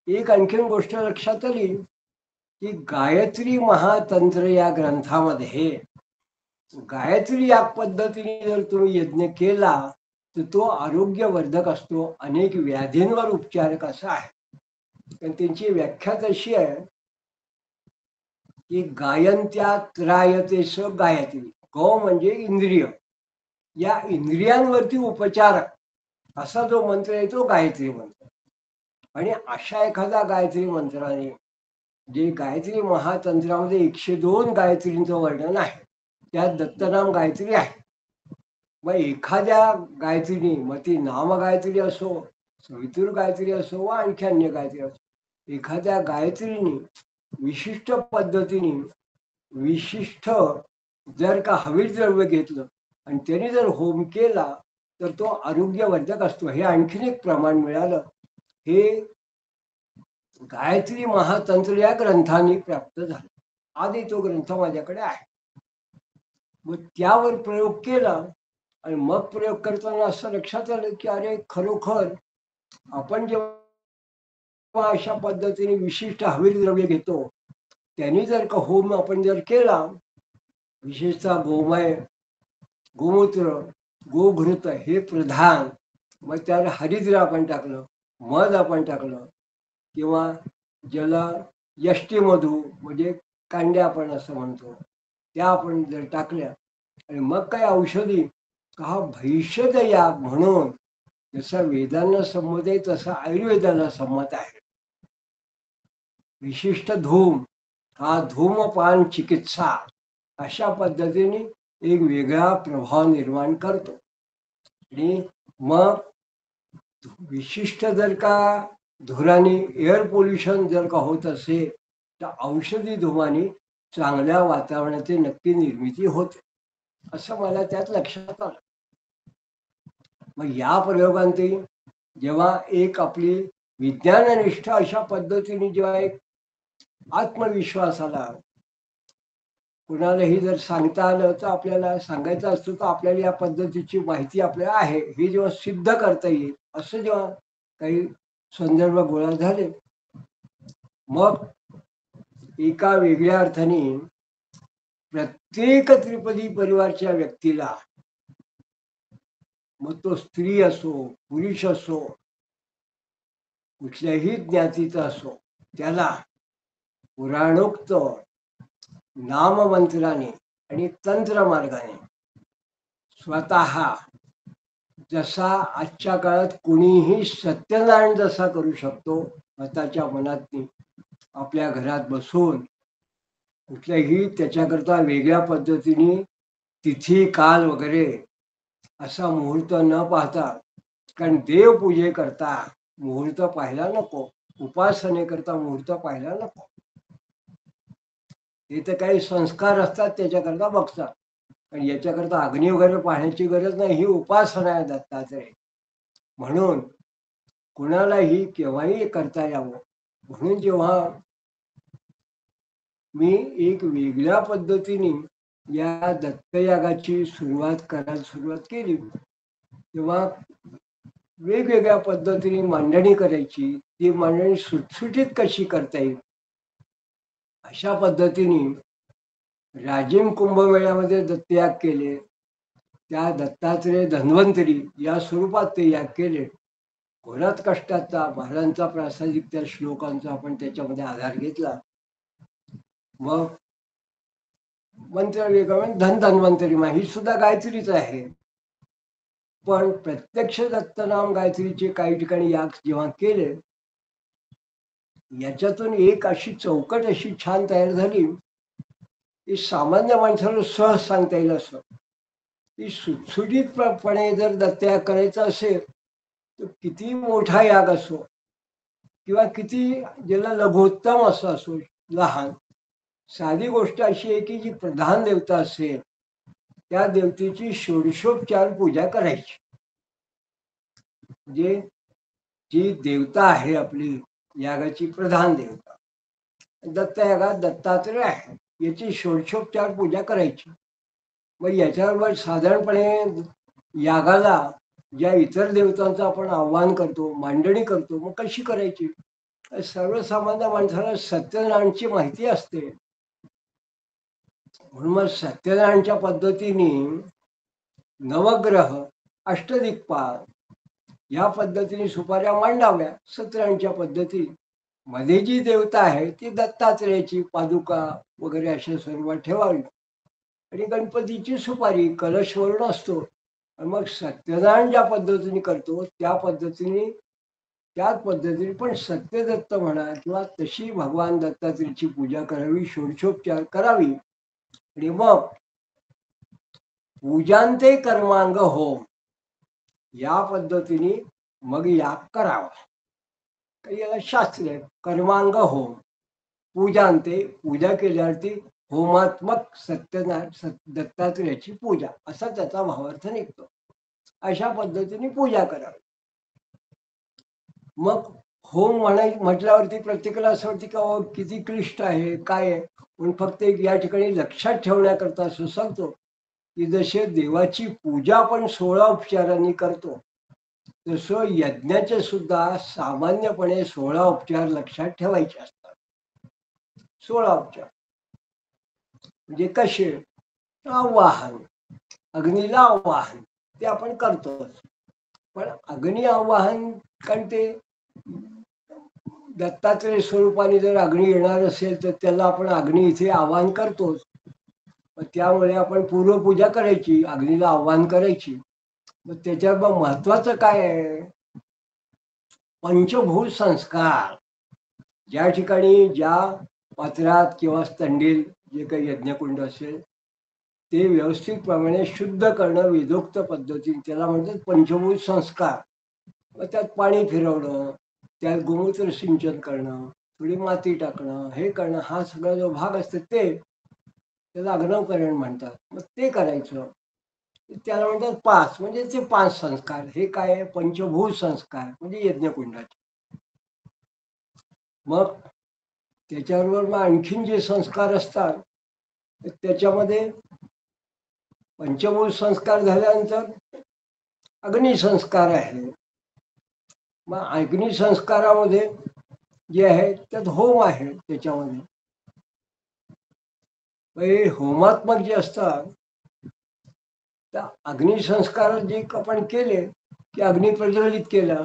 एक आणखीन गोष्ट लक्षात आली की गायत्री महातंत्र या ग्रंथामध्ये गायत्री या पद्धतीने जर तुम्ही यज्ञ केला तर तो आरोग्यवर्धक असतो, अनेक व्याधींवर उपचारक असा आहे. पण त्यांची व्याख्या तशी आहे की गायंत्या त्रायते स गायत्री. गौ म्हणजे इंद्रिय, या इंद्रियांवरती उपचारक असा जो मंत्र आहे तो गायत्री मंत्र. आणि अशा एखादा गायत्री मंत्राने, जे गायत्री महातंत्रामध्ये 102 गायत्रींचं वर्णन आहे, त्यात दत्तनाम गायत्री आहे. मग एखाद्या गायत्रीने, मग ती नाम गायत्री असो, सवितुर गायत्री असो वा आणखी अन्य गायत्री असो, एखाद्या गायत्रीने विशिष्ट पद्धतीने विशिष्ट जर का हवीर द्रव्य घेतलं आणि त्याने जर होम केला तर तो आरोग्यवर्धक असतो. हे आणखीन एक प्रमाण मिळालं. हे गायत्री महातंत्र या ग्रंथाने प्राप्त झालं. आधी तो ग्रंथ माझ्याकडे आहे. मग त्यावर प्रयोग केला आणि मग प्रयोग करताना असं लक्षात आलं की अरे खरोखर आपण जेव्हा अशा पद्धतीने विशिष्ट हवीर द्रव्य घेतो त्यांनी जर का होम आपण जर केला, विशेषतः गोमय, गोमूत्र, गोघृत हे प्रधान, मग त्याला हरिद्र आपण टाकलं, मध आपण टाकलं, किंवा ज्याला यष्टीमधू म्हणजे कांड्या आपण असं म्हणतो त्या आपण जर टाकल्या, आणि मग काय औषधी हा भैषज याग म्हणून जसा वेदांना संमत आहे तसा आयुर्वेदाला संमत आहे. विशिष्ट धूम हा धूमपान चिकित्सा अशा पद्धतीने एक वेगळा प्रभाव निर्माण करतो. आणि मग विशिष्ट जर का धुराने एअर पोल्युशन जर का होत असेल तर औषधी धुमाने चांगल्या वातावरणाची नक्की निर्मिती होते, असं मला त्यात लक्षात आलं. मग या प्रयोगांती जेव्हा एक आपली विज्ञाननिष्ठ अशा पद्धतीने जेव्हा एक आत्मविश्वास आला, कुणालाही जर सांगता आलं तर आपल्याला सांगायचं असतं तर आपल्याला या पद्धतीची माहिती आपल्याला आहे हे जेव्हा सिद्ध करता येईल असं जेव्हा काही संदर्भ गोळा झाले, मग एका वेगळ्या अर्थाने प्रत्येक त्रिपदी परिवारच्या व्यक्तीला, मग तो स्त्री असो पुरुष असो कुठल्याही ज्ञातीचा असो, त्याला पुराणोक्त नाममंत्राने आणि तंत्र मार्गाने स्वतः जसा आजच्या काळात कुणीही सत्यनारायण जसा करू शकतो स्वतःच्या मनात आपल्या घरात बसून, कुठल्याही त्याच्याकरता वेगळ्या पद्धतीने तिथी काल वगैरे असा मुहूर्त न पाहता, कारण देवपूजे करता मुहूर्त पाहायला नको, उपासने करता मुहूर्त पाहायला नको. हे तर काही संस्कार असतात त्याच्याकरता बघतात, पण याच्याकरता अग्नी वगैरे पाहण्याची गरज नाही. ही उपासना आहे दत्तात्रय. म्हणून कुणालाही केव्हाही करता यावं म्हणून जेव्हा मी एक वेगळ्या पद्धतीने या दत्तयागाची करायला सुरुवात केली, तेव्हा वेगवेगळ्या पद्धतीने मांडणी करायची. ती मांडणी सुटसुटीत कशी करता येईल अशा पद्धतीने राजीव कुंभमेळ्यामध्ये दत्तयाग केले. त्या दत्तात्रय धन्वंतरी या स्वरूपात ते याग केले. घोरात कष्टाचा महाराजांचा प्रासादिक त्या श्लोकांचा आपण त्याच्यामध्ये आधार घेतला. मग मंत्र वेगळं धन धन्वंतरी ही सुद्धा गायत्रीच आहे. पण प्रत्यक्ष दत्तनाम गायत्रीचे काही ठिकाणी याग जेव्हा केले, याच्यातून एक अशी चौकट अशी छान तयार झाली की सामान्य माणसाला सहज सांगता येईल असं की सुटसुटीतपणे जर दत्तयाग करायचा असेल तर किती मोठा याग असो किंवा किती ज्याला लघुत्तम असं असो, लहान साधी गोष्ट अशी आहे की जी प्रधान देवता असेल त्या देवतेची षोडशोपचार पूजा करायची. म्हणजे जी देवता आहे आपली यागाची प्रधान देवता दत्तयागात दत्तात्रय आहे, याची षोडशोपचार पूजा करायची. मग याच्याबरोबर साधारणपणे यागाला ज्या इतर देवतांचं आपण आव्हान करतो, मांडणी करतो, मग कशी करायची? सर्वसामान्य माणसाला सत्यनारायणची माहिती असते. म्हणून मग सत्यनारायणच्या पद्धतीने नवग्रह, अष्टदिक्पाल या पद्धतीने सुपाऱ्या मांडाव्या. सत्यनारायणच्या पद्धती मध्ये जी देवता आहे ती दत्तात्रेयाची पादुका वगैरे अशा स्वरूपात ठेवावी आणि गणपतीची सुपारी कलशवरून असतो. मग सत्यनारायण ज्या पद्धतीने करतो त्याच पद्धतीने पण सत्यदत्त म्हणा किंवा तशी भगवान दत्तात्रेयाची पूजा करावी, षोडशोपचार करावी. आणि मग पूजांते कर्मांग होम या पद्धतीने मग याग करावा. काही याला शास्त्र आहे. कर्मांग होम पूजांते, पूजा केल्यावरती होमात्मक सत्यनारायण दत्तात्रेयाची पूजा असा त्याचा भावार्थ निघतो. अशा पद्धतीने पूजा करावी. मग होम म्हटल्यावरती प्रत्येकाला असं वाटतं की किती क्लिष्ट आहे, काय आहे. पण फक्त एक या ठिकाणी लक्षात ठेवण्याकरता असं सांगतो की जसे देवाची पूजा आपण 16 उपचारांनी करतो, तसं यज्ञाचे सुद्धा सामान्यपणे 16 उपचार लक्षात ठेवायचे असतात. 16 उपचार म्हणजे कसे? आवाहन, अग्नीला आवाहन ते आपण करतोच. पण अग्नी आवाहन, कारण ते दत्तात्रय स्वरूपाने जर अग्नी येणार असेल तर त्याला आपण अग्नी इथे आवाहन करतोच. त्यामुळे आपण पूर्वपूजा करायची, अग्नीला आवाहन करायची. मग त्याच्यावर महत्वाचं काय आहे? पंचभूत संस्कार. ज्या ठिकाणी ज्या पात्रात किंवा स्तंडील जे काही यज्ञकुंड असेल ते व्यवस्थितप्रमाणे शुद्ध करणं वेदोक्त पद्धतीने, त्याला म्हणतात पंचभूत संस्कार. मग त्यात पाणी फिरवणं, त्यात गोमूत्र सिंचन करणं, थोडी माती टाकणं, हे करणं, हा सगळा जो भाग असतो ते त्याला अग्नवकरण म्हणतात. मग ते करायचं. त्याला म्हणतात 5, म्हणजे ते 5 संस्कार. हे काय आहे? पंचभूत संस्कार म्हणजे यज्ञकुंडाचे. मग त्याच्याबरोबर मग आणखीन जे संस्कार असतात त्याच्यामध्ये पंचभूत संस्कार झाल्यानंतर अग्निसंस्कार आहे. मग अग्निसंस्कारामध्ये जे आहे त्यात होम आहे. त्याच्यामध्ये होमात्मक जे असतात त्या अग्निसंस्कार जे आपण केले की अग्नी प्रज्वलित केला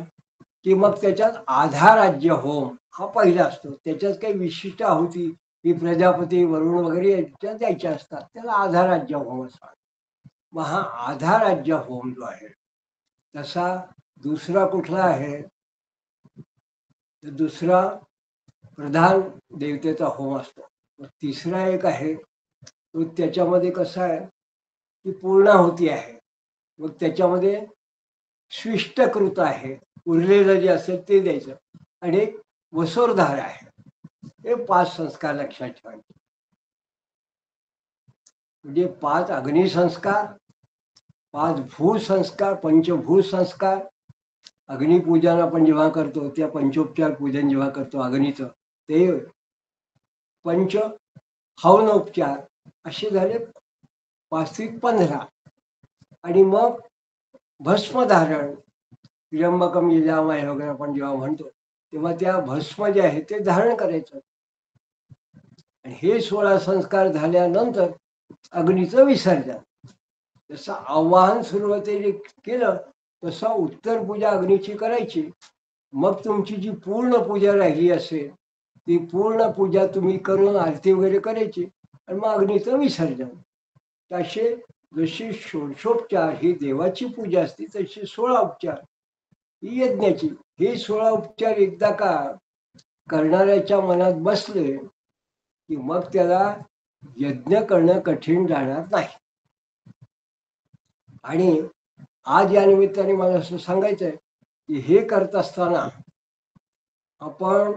की मग त्याच्यात आधाराज्य होम हा पहिला असतो. त्याच्यात काही विशिष्ट आहुती ही प्रजापती वरुण वगैरे याच्या द्यायच्या असतात, त्याला आधाराज्य होम असतात. मग हा आधाराज्य होम जो आहे तसा दुसरा कुठला आहे, तर दुसरा प्रधान देवतेचा होम असतो. मग तिसरा एक आहे तो त्याच्यामध्ये कसा आहे की पूर्णाहुती आहे. मग त्याच्यामध्ये स्विष्टकृत आहे, उरलेलं जे असेल ते द्यायचं, आणि एक वसोरधार आहे. हे 5 संस्कार लक्षात ठेवायचे. म्हणजे 5 अग्निसंस्कार, 5 भूसंस्कार, पंचभूसंस्कार. अग्निपूजन आपण जेव्हा करतो, त्या पंचोपचार पूजन जेव्हा करतो अग्नीचं, ते पंच हवनोपचार असे झाले 5-15. आणि मग भस्मधारण, त्र्यंबकम यजामहे वगैरे आपण जेव्हा म्हणतो तेव्हा त्या भस्म जे आहे ते धारण करायचं. आणि हे 16 संस्कार झाल्यानंतर अग्नीचं विसर्जन. जसं आवाहन सुरुवातीला केलं तसं उत्तर पूजा अग्नीची करायची. मग तुमची जी पूर्ण पूजा राहिली असेल ती पूर्ण पूजा तुम्ही करून आरती वगैरे करायची, आणि मग अग्नीचं विसर्जन. तसे जशी षोडशोपचार ही देवाची पूजा असते, तशी 16 उपचार ही यज्ञाची. हे 16 उपचार एकदा का करणाऱ्याच्या मनात बसले की मग त्याला यज्ञ करणं कठीण जाणार नाही. आणि आज या निमित्ताने मला असं सांगायचं आहे की हे करत असताना आपण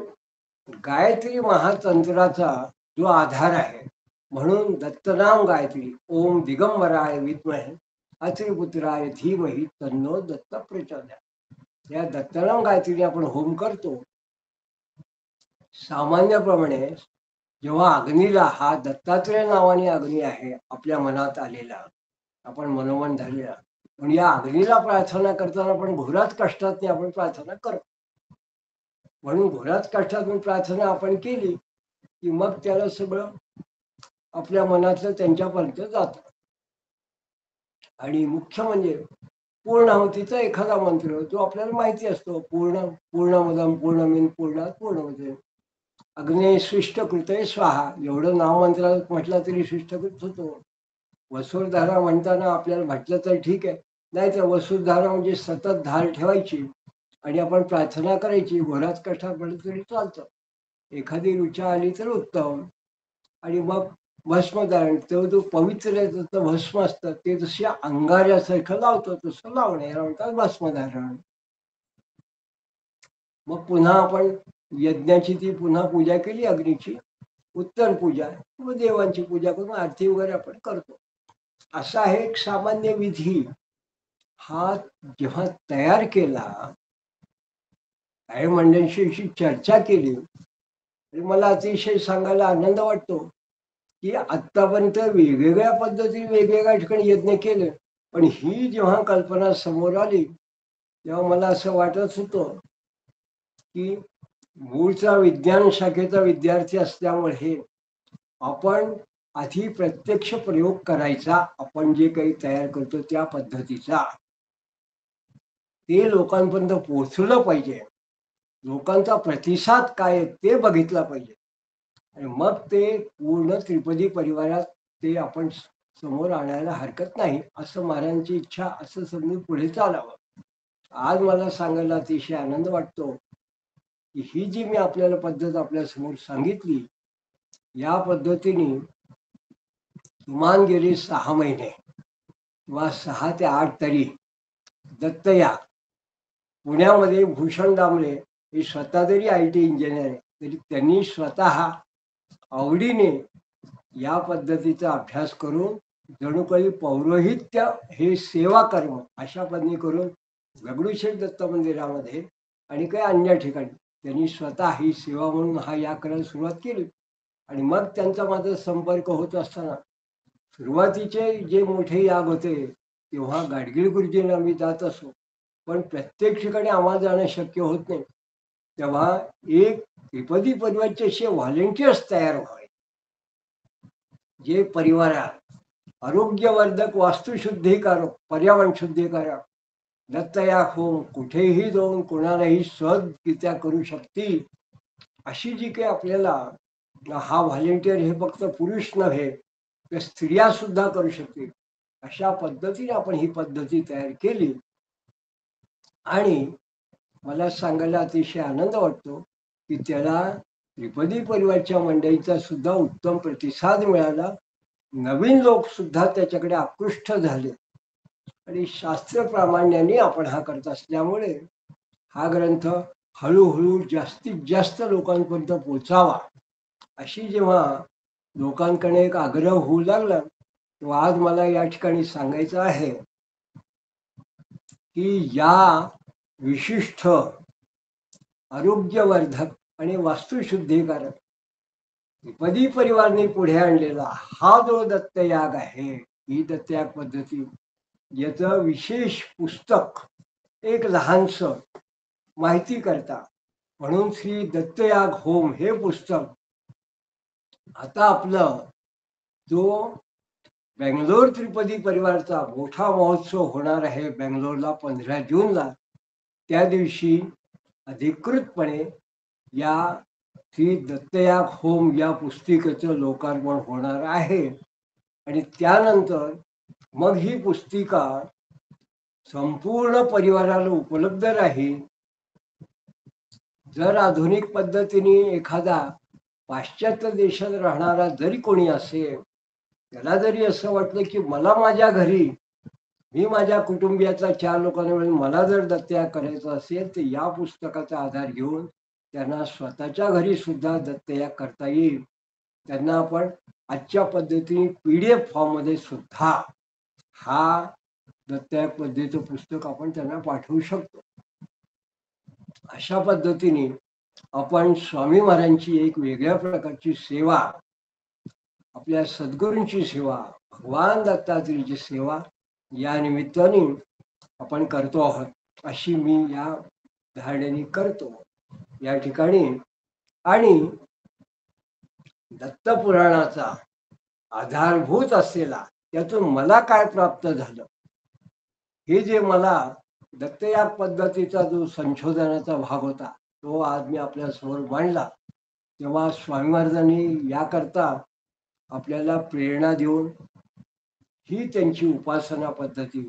गायत्री महातंत्राचा जो आधार आहे, म्हणून दत्तनाम गायत्री, ओम दिगंबराय विद्महे अत्रिपुत्राय धीमहि तन्नो दत्त प्रचोदयात्. या दत्तनाम गायत्रीने आपण होम करतो. सामान्यप्रमाणे जेव्हा अग्नीला, हा दत्तात्रय नावाने अग्नी आहे आपल्या मनात आलेला, आपण मनोमन धरलेला, पण या अग्नीला प्रार्थना करताना आपण घोरात कष्टात आपण प्रार्थना करतो. म्हणून घोरात कष्टातून प्रार्थना आपण केली की मग त्याला सगळं आपल्या मनातलं त्यांच्यापर्यंत जातं. आणि मुख्य म्हणजे पूर्णाहुतीचा एखादा मंत्र जो आपल्याला माहिती असतो, पूर्णमदम पूर्णमिदं पूर्णात् पूर्णमुदच्यते, अग्ने शिष्टकृते स्वाहा. एवढं नाव मंत्रात म्हटलं तरी शिष्टकृत होतो. वसुधारा म्हणताना आपल्याला म्हटलं तर ठीक आहे, नाही तर वसुधारा म्हणजे सतत धार ठेवायची आणि आपण प्रार्थना करायची. घोरात कष्टात पडलं तरी चालतं, एखादी रुचा आली तर उत्तम. आणि मग भस्मधारण, तो जो पवित्र भस्म असतं ते जशी अंगाऱ्यासारखं लावतो तसं लावणे, याला म्हणतात भस्मधारण. मग पुन्हा आपण यज्ञाची ती पुन्हा पूजा केली अग्नीची, उत्तर पूजा व देवांची पूजा करून आरती वगैरे आपण करतो. असा एक सामान्य विधी हा जेव्हा तयार केला, काही मंडळींशी चर्चा केली, मला अतिशय सांगायला आनंद वाटतो की आतापर्यंत वेगवेगळ्या पद्धतीने वेगवेगळ्या ठिकाणी यज्ञ केले, पण ही जेव्हा कल्पना समोर आली तेव्हा मला असं वाटत होतं की मूळचा विज्ञान शाखेचा विद्यार्थी असल्यामुळे आपण आधी प्रत्यक्ष प्रयोग करायचा, आपण जे काही तयार करतो त्या पद्धतीचा, ते लोकांपर्यंत पोहोचलं पाहिजे. लोकांचा प्रतिसाद काय ते बघितला पाहिजे, आणि मग ते पूर्ण त्रिपदी परिवारात ते आपण समोर आणायला हरकत नाही, असं महाराजांची इच्छा, असं समजून पुढे चालावं. आज मला सांगायला अतिशय आनंद वाटतो की ही जी मी आपल्याला पद्धत आपल्या समोर सांगितली, या पद्धतीने किमान गेली 6 महिने किंवा 6 ते 8 तरी दत्तया पुण्यामध्ये भूषण दामले हे स्वतः जरी IT इंजिनियर आहे, तरी त्यांनी स्वतः आवडीने या पद्धतीचा अभ्यास करून जणू काही पौरोहित्य हे सेवा कर्म अशा पद्धतीने करून दगडूशेठ दत्त मंदिरामध्ये आणि काही अन्य ठिकाणी त्यांनी स्वतः ही सेवा म्हणून या करायला सुरुवात केली. आणि मग त्यांचा माझा संपर्क होत असताना सुरुवातीचे जे मोठे याग होते तेव्हा गाडगीळ गुरुजींना मी जात असो, पण प्रत्येक ठिकाणी आम्हाला जाणं शक्य होत नाही. तेव्हा एक त्रिपदी परिवारचे असे व्हॉलेंटियर्स तयार व्हावे, जे परिवारात आरोग्यवर्धक, वास्तुशुद्धीकारक, पर्यावरण शुद्धीकारक, दत्तया होम कुठेही जाऊन कोणालाही सहजरित्या करू शकतील अशी जी काही आपल्याला हा व्हॉलेंटिअर हे फक्त पुरुष नव्हे तर स्त्रिया सुद्धा करू शकतील अशा पद्धतीने आपण ही पद्धती तयार केली. आणि मला सांगायला अतिशय आनंद वाटतो की त्याला त्रिपदी परिवारच्या मंडळीचा सुद्धा उत्तम प्रतिसाद मिळाला. नवीन लोक सुद्धा त्याच्याकडे आकृष्ट झाले आणि शास्त्र प्रामाण्याने आपण हा करत असल्यामुळे हा ग्रंथ हळूहळू जास्तीत जास्त लोकांपर्यंत पोचावा अशी जेव्हा लोकांकडे एक आग्रह होऊ लागला तेव्हा आज मला या ठिकाणी सांगायचं आहे की या विशिष्ट आरोग्यवर्धक आणि वास्तुशुद्धीकारक त्रिपदी परिवारने पुढे आणलेला हा जो दत्तयाग आहे, ही दत्तयाग पद्धती, याचं विशेष पुस्तक एक लहानस माहिती करता म्हणून श्री दत्तयाग होम हे पुस्तक आता आपलं जो बेंगलोर त्रिपदी परिवारचा मोठा महोत्सव होणार आहे बेंगलोरला 15 जूनला, त्या दिवशी अधिकृतपणे या श्री दत्तयाग होम या पुस्तिकेचं लोकार्पण होणार आहे. आणि त्यानंतर मग ही पुस्तिका संपूर्ण परिवाराला उपलब्ध राहील. जर आधुनिक पद्धतीने एखादा पाश्चात्य देशात राहणारा जरी कोणी असेल, त्याला जरी असं वाटलं की मला माझ्या घरी, मी माझ्या कुटुंबियाचा 4 लोकांना मिळून मला जर दत्तयाग करायचा असेल तर या पुस्तकाचा आधार घेऊन त्यांना स्वतःच्या घरी सुद्धा दत्तयाग करता येईल. त्यांना आपण आजच्या पद्धतीने PDF फॉर्ममध्ये सुद्धा हा दत्तयाग पद्धतीचं पुस्तक आपण त्यांना पाठवू शकतो. अशा पद्धतीने आपण स्वामी महाराजांची एक वेगळ्या प्रकारची सेवा, आपल्या सद्गुरूंची सेवा, भगवान दत्तात्रेयाची सेवा या निमित्ताने आपण करतो आहोत अशी मी या धारणेने करतो या ठिकाणी. आणि दत्तपुराणाचा आधारभूत असलेला त्यातून मला काय प्राप्त झालं, हे जे मला दत्तयाग पद्धतीचा जो संशोधनाचा भाग होता तो आज मी आपल्या समोर मांडला. तेव्हा स्वामी महाराजांनी याकरता आपल्याला प्रेरणा देऊन ही त्यांची उपासना पद्धती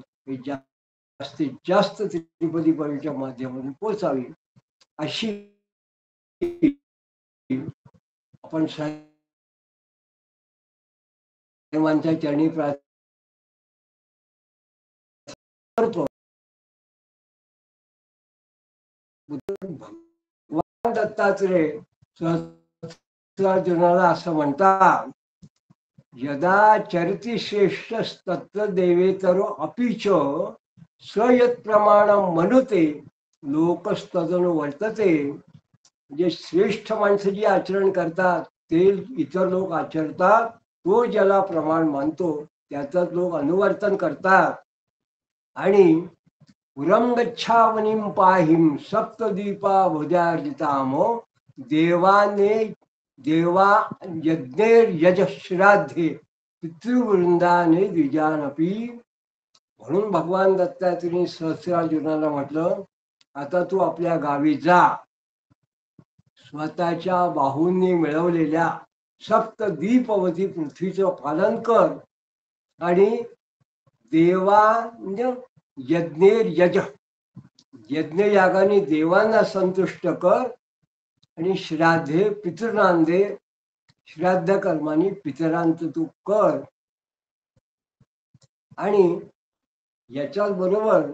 जास्तीत जास्त त्रिपदी परिवाराच्या माध्यमातून पोचावी अशी आपण सर्वांच्या चरणी प्रार्थना करतो. भगवान दत्तात्रेय सहस्रार्जुनाला असं म्हणतात, यदा चरति श्रेष्ठस्तत्र देवेतरो अपीच स यत् प्रमाणं मनुते लोकस्तदनु वर्तते. जे श्रेष्ठ माणसं जी आचरण करतात ते इतर लोक आचरतात, तो ज्याला प्रमाण मानतो त्याचं लोक अनुवर्तन करतात. आणि पुरं गच्छावनीं पाहिं सप्तदीपा भुजार्जितामो देवाने देवा यज्ञेर्यज श्राद्धे पितृवृंदाने द्विजानपी. म्हणून भगवान दत्तात्रेयांनी सहस्रार्जुनाला म्हटलं, आता तू आपल्या गावी जा, स्वतःच्या बाहूंनी मिळवलेल्या सप्तदीपवती पृथ्वीचं पालन कर आणि देवा म्हणजे यज्ञेर्यज, यज्ञयागाने देवांना संतुष्ट कर आणि श्राद्धे पितृनांदे, श्राद्ध कर्माने पितरांचं तू कर. आणि याच्याच बरोबर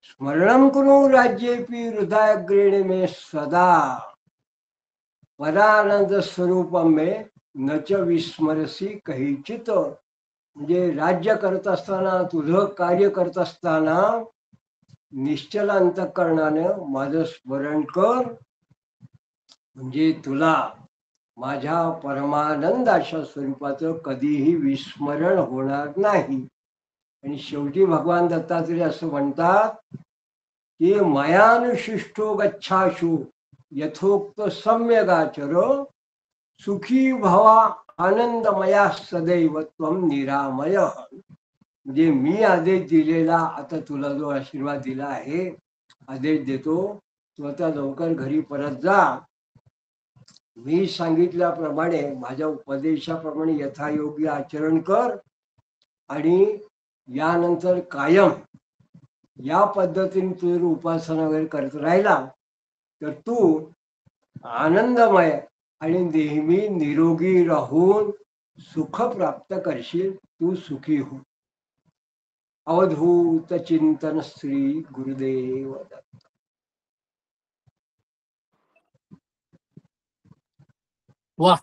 स्मरणं कुरु राज्येपि हृदयाग्रेणे मे सदा परानंद स्वरूपम मे न च विस्मरसी कहीचित. म्हणजे राज्य करत असताना, तुझं कार्य करत असताना निश्चल अंतःकरणानं माझं स्मरण कर, म्हणजे तुला माझ्या परमानंद अशा स्वरूपाचं कधीही विस्मरण होणार नाही. आणि शेवटी भगवान दत्तात्रेय असं म्हणतात की मयानुशिष्टो गच्छाशु यथोक्त सम्यगाचर सुखी भवा आनंदमया सदैव त्वं निरामय. म्हणजे मी आदेश दिलेला, आता तुला जो आशीर्वाद दिला आहे, आदेश देतो, तू आता लवकर घरी परत जा मी सांगितल्याप्रमाणे माझ्या उपदेशाप्रमाणे यथायोग्य आचरण कर आणि यानंतर कायम या पद्धतीने तू जर उपासना वगैरे करत राहिला तर तू आनंदमय आणि नेहमी निरोगी राहून सुख प्राप्त करशील. तू सुखी हो. अवधूत चिंतन श्री गुरुदेव दत्त. वा